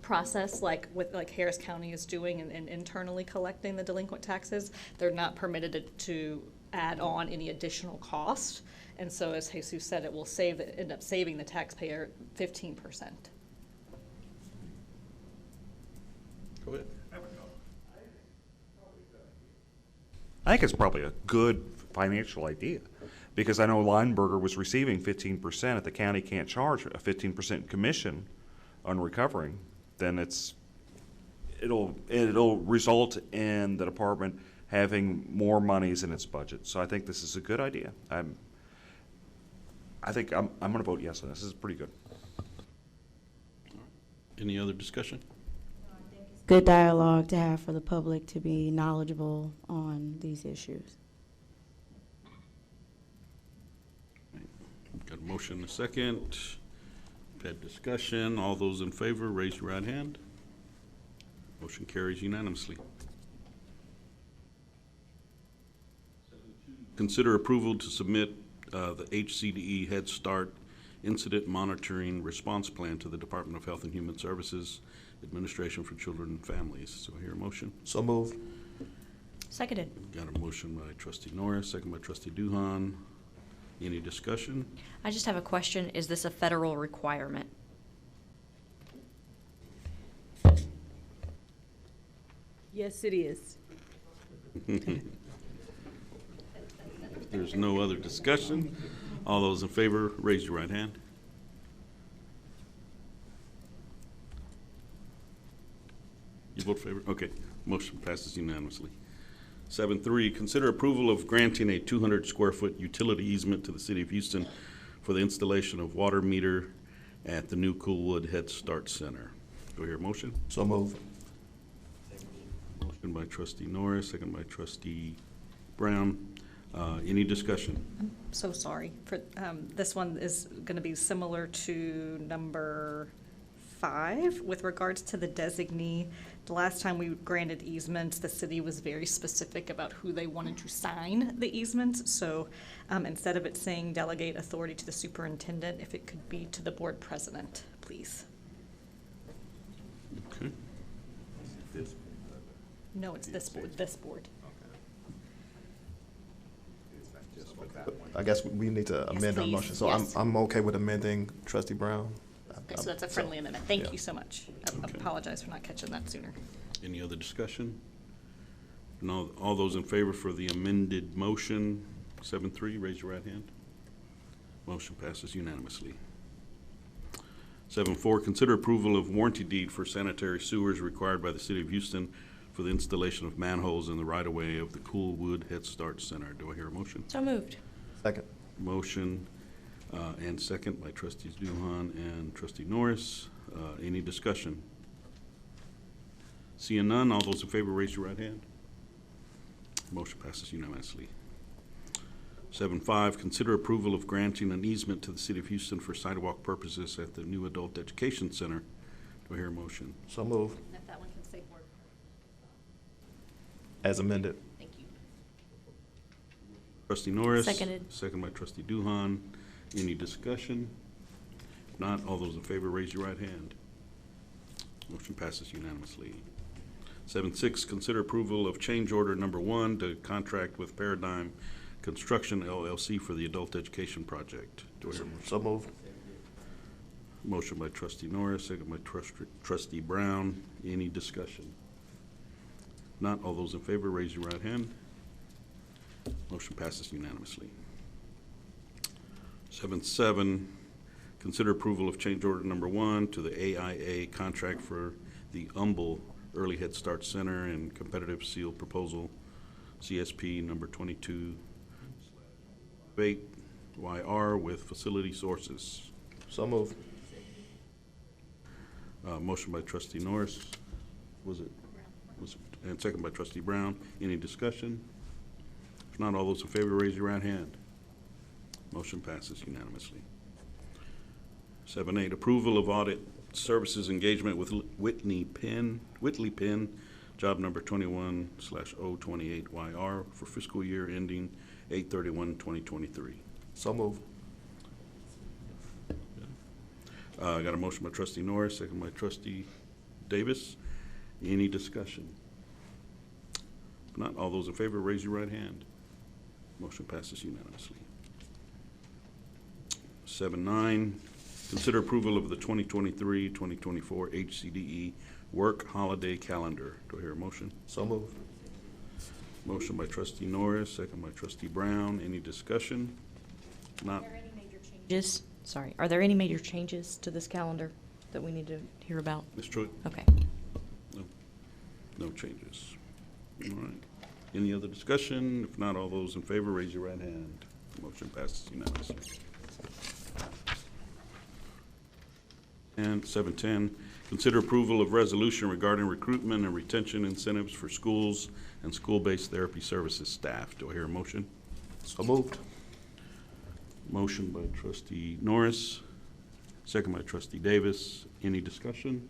[SPEAKER 18] process like Harris County is doing and internally collecting the delinquent taxes. They're not permitted to add on any additional cost. And so, as Jesus said, it will end up saving the taxpayer 15%.
[SPEAKER 1] Go ahead.
[SPEAKER 10] I think it's probably a good financial idea, because I know Lineberger was receiving 15%. If the county can't charge a 15% commission on recovering, then it'll result in the department having more monies in its budget. So I think this is a good idea. I think I'm going to vote yes on this. This is pretty good.
[SPEAKER 1] Any other discussion?
[SPEAKER 13] Good dialogue to have for the public to be knowledgeable on these issues.
[SPEAKER 1] Got a motion and a second. Had discussion. All those in favor, raise your right hand. Motion carries unanimously. Consider approval to submit the HCDE Head Start Incident Monitoring Response Plan to the Department of Health and Human Services Administration for Children and Families. So I hear a motion.
[SPEAKER 11] So moved.
[SPEAKER 15] Seconded.
[SPEAKER 1] Got a motion by trustee Norris, second by trustee Duhan. Any discussion?
[SPEAKER 15] I just have a question. Is this a federal requirement?
[SPEAKER 12] Yes, it is.
[SPEAKER 1] If there's no other discussion, all those in favor, raise your right hand. You vote favor? Okay. Motion passes unanimously. 7.3, consider approval of granting a 200 square foot utility easement to the City of Houston for the installation of water meter at the new Coolwood Head Start Center. Do I hear a motion?
[SPEAKER 11] So moved.
[SPEAKER 1] Motion by trustee Norris, second by trustee Brown. Any discussion?
[SPEAKER 18] I'm so sorry. For this one is going to be similar to number 5 with regards to the designee. The last time we granted easements, the city was very specific about who they wanted to sign the easements. So instead of it saying delegate authority to the superintendent, if it could be to the board president, please.
[SPEAKER 1] Okay.
[SPEAKER 18] No, it's this board. This board.
[SPEAKER 11] I guess we need to amend our
[SPEAKER 18] please.
[SPEAKER 11] motion. So
[SPEAKER 18] Yes.
[SPEAKER 11] I'm okay with amending trustee Brown.
[SPEAKER 18] So that's a friendly amendment. Thank
[SPEAKER 11] yeah.
[SPEAKER 18] you so much. I
[SPEAKER 1] Okay.
[SPEAKER 18] apologize for not catching that sooner.
[SPEAKER 1] Any other discussion? No, all those in favor for the amended motion, 7.3, raise your right hand. Motion passes unanimously. 7.4, consider approval of warranty deed for sanitary sewers required by the City of Houston for the installation of manholes in the right-of-way of the Coolwood Head Start Center. Do I hear a motion?
[SPEAKER 15] So moved.
[SPEAKER 11] Second.
[SPEAKER 1] Motion and second by trustees Duhan and trustee Norris. Any discussion? Seeing none, all those in favor raise your right hand. Motion passes unanimously. 7.5, consider approval of granting an easement to the City of Houston for sidewalk purposes at the new Adult Education Center. Do I hear a motion?
[SPEAKER 11] So moved.
[SPEAKER 18] If that one can say board.
[SPEAKER 11] As amended.
[SPEAKER 18] Thank you.
[SPEAKER 1] Trustee Norris.
[SPEAKER 15] Seconded.
[SPEAKER 1] Second by trustee Duhan. Any discussion? If not, all those in favor raise your right hand. Motion passes unanimously. 7.6, consider approval of change order number 1 to contract with Paradigm Construction LLC for the adult education project. Do I hear a motion?
[SPEAKER 11] So moved.
[SPEAKER 1] Motion by trustee Norris, second by trustee Brown. Any discussion? Not all those in favor, raise your right hand. Motion passes unanimously. 7.7, consider approval of change order number 1 to the AIA contract for the Humble Early Head Start Center and competitive seal proposal, CSP number 22-8YR with Facility Sources.
[SPEAKER 11] So moved.
[SPEAKER 1] Motion by trustee Norris. And second by trustee Brown. Any discussion? If not, all those in favor raise your right hand. Motion passes unanimously. 7.8, approval of audit services engagement with Whitley Penn, job number 21/028YR for fiscal year ending 8/31/2023.
[SPEAKER 11] So moved.
[SPEAKER 1] Got a motion by trustee Norris, second by trustee Davis. Any discussion? If not, all those in favor, raise your right hand. Motion passes unanimously. 7-9, consider approval of the 2023-2024 HCDE work holiday calendar. Do I hear a motion?
[SPEAKER 11] So moved.
[SPEAKER 1] Motion by trustee Norris, second by trustee Brown. Any discussion? Not.
[SPEAKER 15] Are there any major changes to this calendar that we need to hear about?
[SPEAKER 1] Ms. Truitt?
[SPEAKER 15] Okay.
[SPEAKER 1] No changes. All right. Any other discussion? If not, all those in favor, raise your right hand. Motion passes unanimously. And 7-10, consider approval of resolution regarding recruitment and retention incentives for schools and school-based therapy services staff. Do I hear a motion?
[SPEAKER 11] So moved.
[SPEAKER 1] Motion by trustee Norris, second by trustee Davis. Any discussion?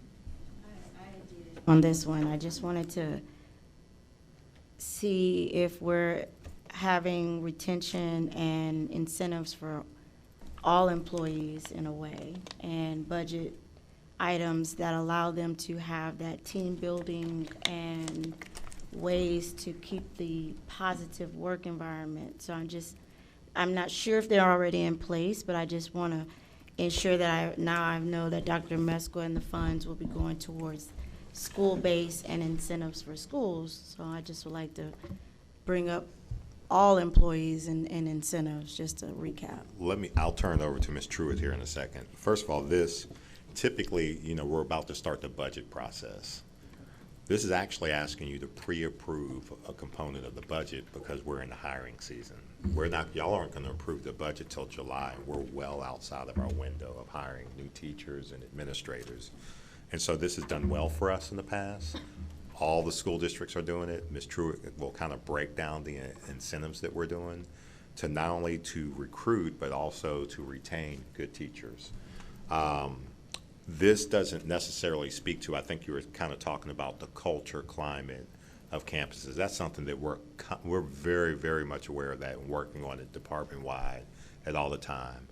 [SPEAKER 13] On this one, I just wanted to see if we're having retention and incentives for all employees in a way, and budget items that allow them to have that team building and ways to keep the positive work environment. So I'm not sure if they're already in place, but I just want to ensure that I know that Dr. Mesco and the funds will be going towards school-based and incentives for schools. So I just would like to bring up all employees and incentives, just to recap.
[SPEAKER 9] I'll turn it over to Ms. Truitt here in a second. First of all, typically, we're about to start the budget process. This is actually asking you to pre-approve a component of the budget because we're in the hiring season. Y'all aren't going to approve the budget till July. We're well outside of our window of hiring new teachers and administrators. And so this has done well for us in the past. All the school districts are doing it. Ms. Truitt will kind of break down the incentives that we're doing to not only to recruit, but also to retain good teachers. This doesn't necessarily speak to, I think you were kind of talking about the culture, climate of campuses. That's something that we're very, very much aware of that and working on it department-wide at all the time.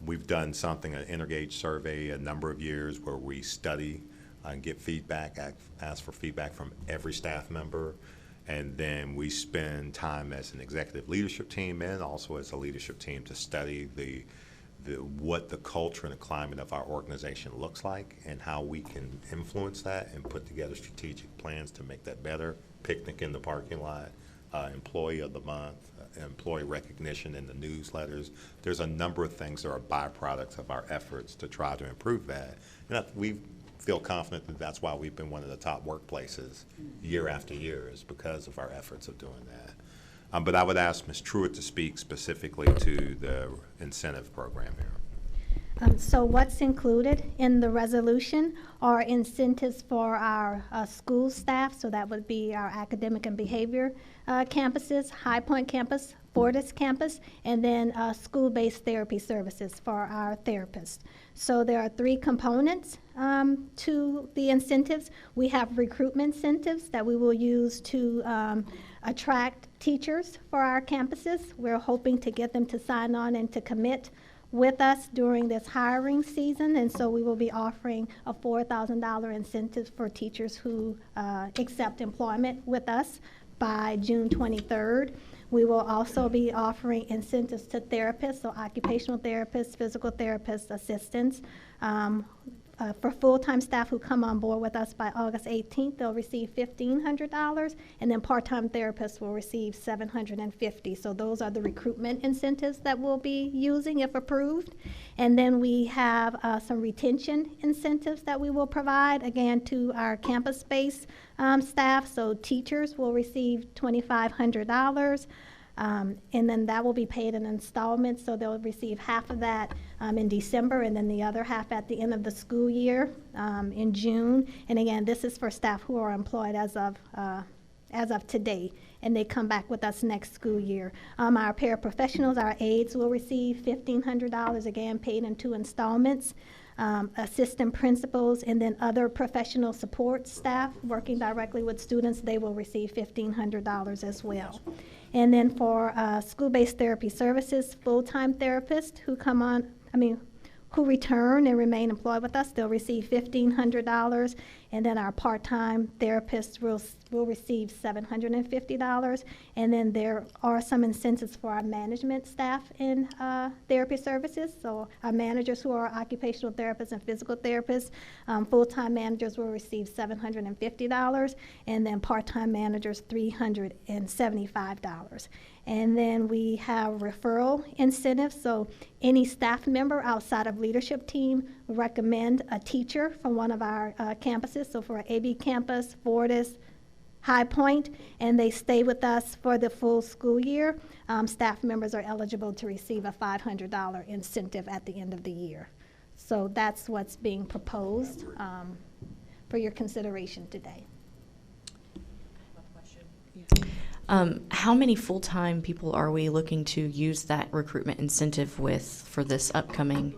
[SPEAKER 9] We've done something, an Intergage survey, a number of years where we study and get feedback, ask for feedback from every staff member, and then we spend time as an executive leadership team and also as a leadership team to study what the culture and the climate of our organization looks like and how we can influence that and put together strategic plans to make that better. Picnic in the parking lot, employee of the month, employee recognition in the newsletters. There's a number of things that are byproducts of our efforts to try to improve that. And we feel confident that that's why we've been one of the top workplaces year after year, is because of our efforts of doing that. But I would ask Ms. Truitt to speak specifically to the incentive program here.
[SPEAKER 7] So what's included in the resolution are incentives for our school staff. So that would be our academic and behavior campuses, High Point campus, Fortis campus, and then school-based therapy services for our therapists. So there are 3 components to the incentives. We have recruitment incentives that we will use to attract teachers for our campuses. We're hoping to get them to sign on and to commit with us during this hiring season, and so we will be offering a $4,000 incentive for teachers who accept employment with us by June 23rd. We will also be offering incentives to therapists, so occupational therapists, physical therapists, assistants. For full-time staff who come on board with us by August 18th, they'll receive $1,500, and then part-time therapists will receive $750. So those are the recruitment incentives that we'll be using if approved. And then we have some retention incentives that we will provide, again, to our campus-based staff. So teachers will receive $2,500. And then that will be paid in installments, so they'll receive half of that in December, and then the other half at the end of the school year in June. And again, this is for staff who are employed as of today, and they come back with us next school year. Our paraprofessionals, our aides, will receive $1,500, again paid in 2 installments. Assistant principals and then other professional support staff working directly with students, they will receive $1,500 as well. And then for school-based therapy services, full-time therapists who come on, who return and remain employed with us, they'll receive $1,500, and then our part-time therapists will receive $750. And then there are some incentives for our management staff in therapy services. So our managers who are occupational therapists and physical therapists, full-time managers will receive $750, and then part-time managers $375. And then we have referral incentives. So any staff member outside of leadership team recommend a teacher from one of our campuses. So for our AB campus, Fortis, High Point, and they stay with us for the full school year, staff members are eligible to receive a $500 incentive at the end of the year. So that's what's being proposed for your consideration today.
[SPEAKER 15] How many full-time people are we looking to use that recruitment incentive with for this upcoming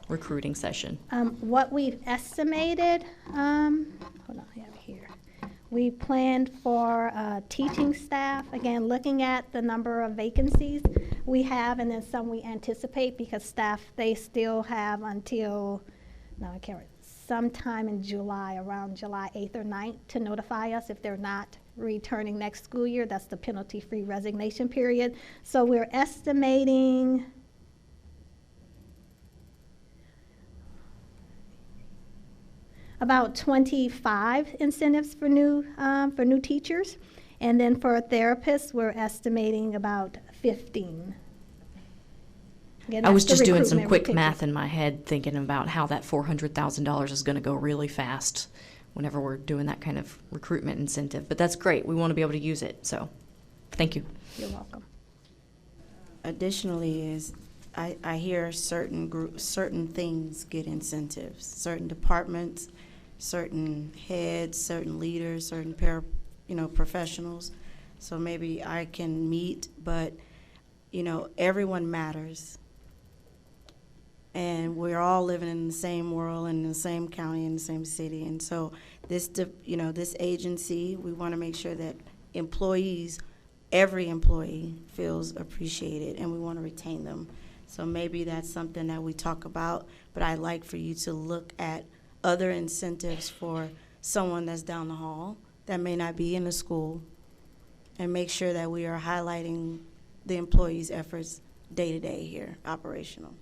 [SPEAKER 15] recruiting session?
[SPEAKER 7] What we've estimated, hold on, I have it here. We planned for teaching staff, again, looking at the number of vacancies we have, and then some we anticipate, because staff, they still have until, no, I can't, sometime in July, around July 8th or 9th, to notify us if they're not returning next school year. That's the penalty-free resignation period. So we're estimating about 25 incentives for new teachers, and then for therapists, we're estimating about 15. Again,
[SPEAKER 15] I was
[SPEAKER 7] that's the
[SPEAKER 15] just doing some
[SPEAKER 7] recruitment
[SPEAKER 15] quick
[SPEAKER 7] we take.
[SPEAKER 15] math in my head, thinking about how that $400,000 is going to go really fast whenever we're doing that kind of recruitment incentive. But that's great. We want to be able to use it. So, thank you.
[SPEAKER 7] You're welcome.
[SPEAKER 13] Additionally, is I hear certain groups, certain things get incentives. Certain departments, certain heads, certain leaders, certain professionals. So maybe I can meet, but everyone matters. And we're all living in the same world, in the same county, in the same city. And so this agency, we want to make sure that employees, every employee feels appreciated, and we want to retain them. So maybe that's something that we talk about, but I'd like for you to look at other incentives for someone that's down the hall that may not be in the school, and make sure that we are highlighting the employees' efforts day to day here, operational.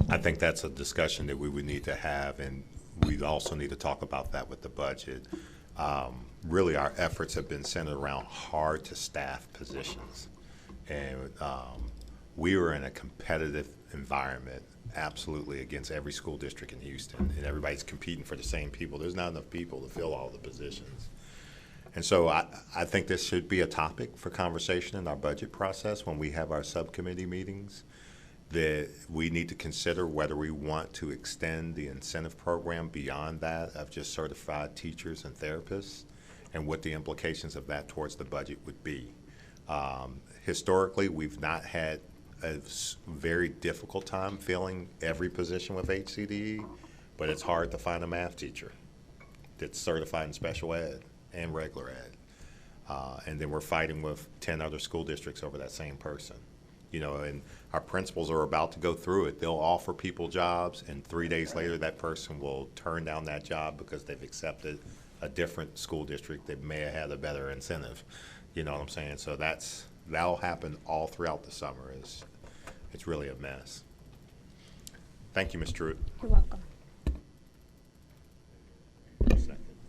[SPEAKER 9] I think that's a discussion that we would need to have, and we also need to talk about that with the budget. Really, our efforts have been centered around hard-to-staff positions, and we are in a competitive environment, absolutely, against every school district in Houston, and everybody's competing for the same people. There's not enough people to fill all the positions. And so I think this should be a topic for conversation in our budget process when we have our subcommittee meetings, that we need to consider whether we want to extend the incentive program beyond that of just certified teachers and therapists, and what the implications of that towards the budget would be. Historically, we've not had a very difficult time filling every position with HCDE, but it's hard to find a math teacher that's certified in special ed and regular ed. And then we're fighting with 10 other school districts over that same person. And our principals are about to go through it. They'll offer people jobs, and 3 days later that person will turn down that job because they've accepted a different school district that may have had a better incentive. You know what I'm saying? So that'll happen all throughout the summer. It's really a mess. Thank you, Ms. Truitt.
[SPEAKER 7] You're welcome.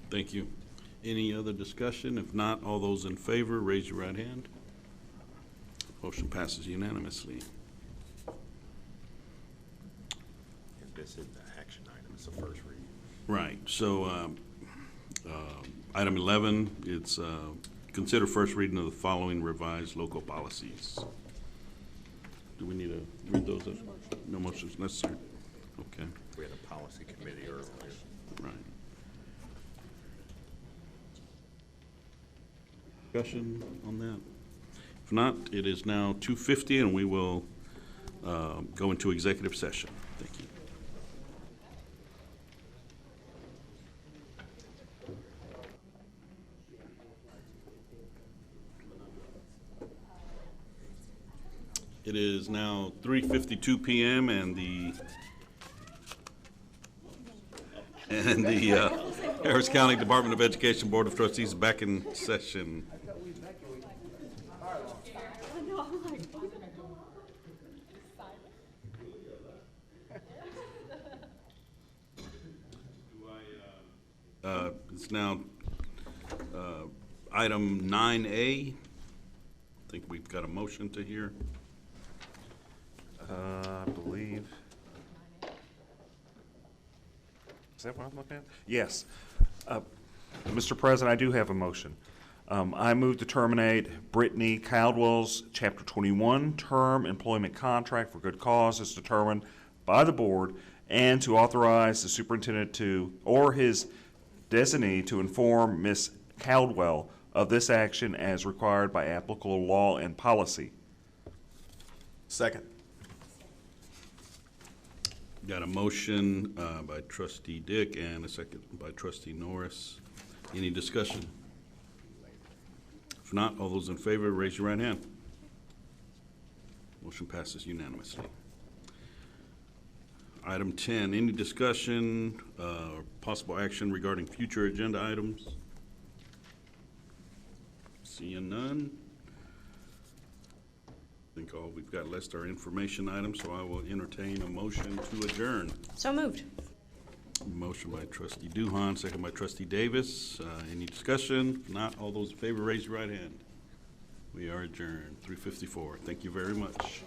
[SPEAKER 1] Thank you. Any other discussion? If not, all those in favor, raise your right hand. Motion passes unanimously.
[SPEAKER 9] This is the action item. It's the first reading.
[SPEAKER 1] Right. So item 11, it's consider first reading of the following revised local policies. Do we need to read those? No motions necessary. Okay.
[SPEAKER 9] We had a policy committee earlier.
[SPEAKER 1] Right. Discussion on that? If not, it is now 2:50, and we will go into executive session. Thank you. It is now 3:52 p.m. and the Harris County Department of Education Board of Trustees is back in session. It's now item 9A. I think we've got a motion to hear.
[SPEAKER 10] I believe. Is that what I'm looking at? Yes. Mr. President, I do have a motion. I move to terminate Brittany Caldwell's Chapter 21 term employment contract for good cause as determined by the board, and to authorize the superintendent to, or his designee, to inform Ms. Caldwell of this action as required by applicable law and policy.
[SPEAKER 11] Second.
[SPEAKER 1] Got a motion by Trustee Dick and a second by Trustee Norris. Any discussion? If not, all those in favor, raise your right hand. Motion passes unanimously. Item 10, any discussion or possible action regarding future agenda items? Seeing none. I think all we've got left are information items, so I will entertain a motion to adjourn.
[SPEAKER 15] So moved.
[SPEAKER 1] Motion by Trustee Duhan, second by Trustee Davis. Any discussion? If not, all those in favor, raise your right hand. We are adjourned, 3:54. Thank you very much.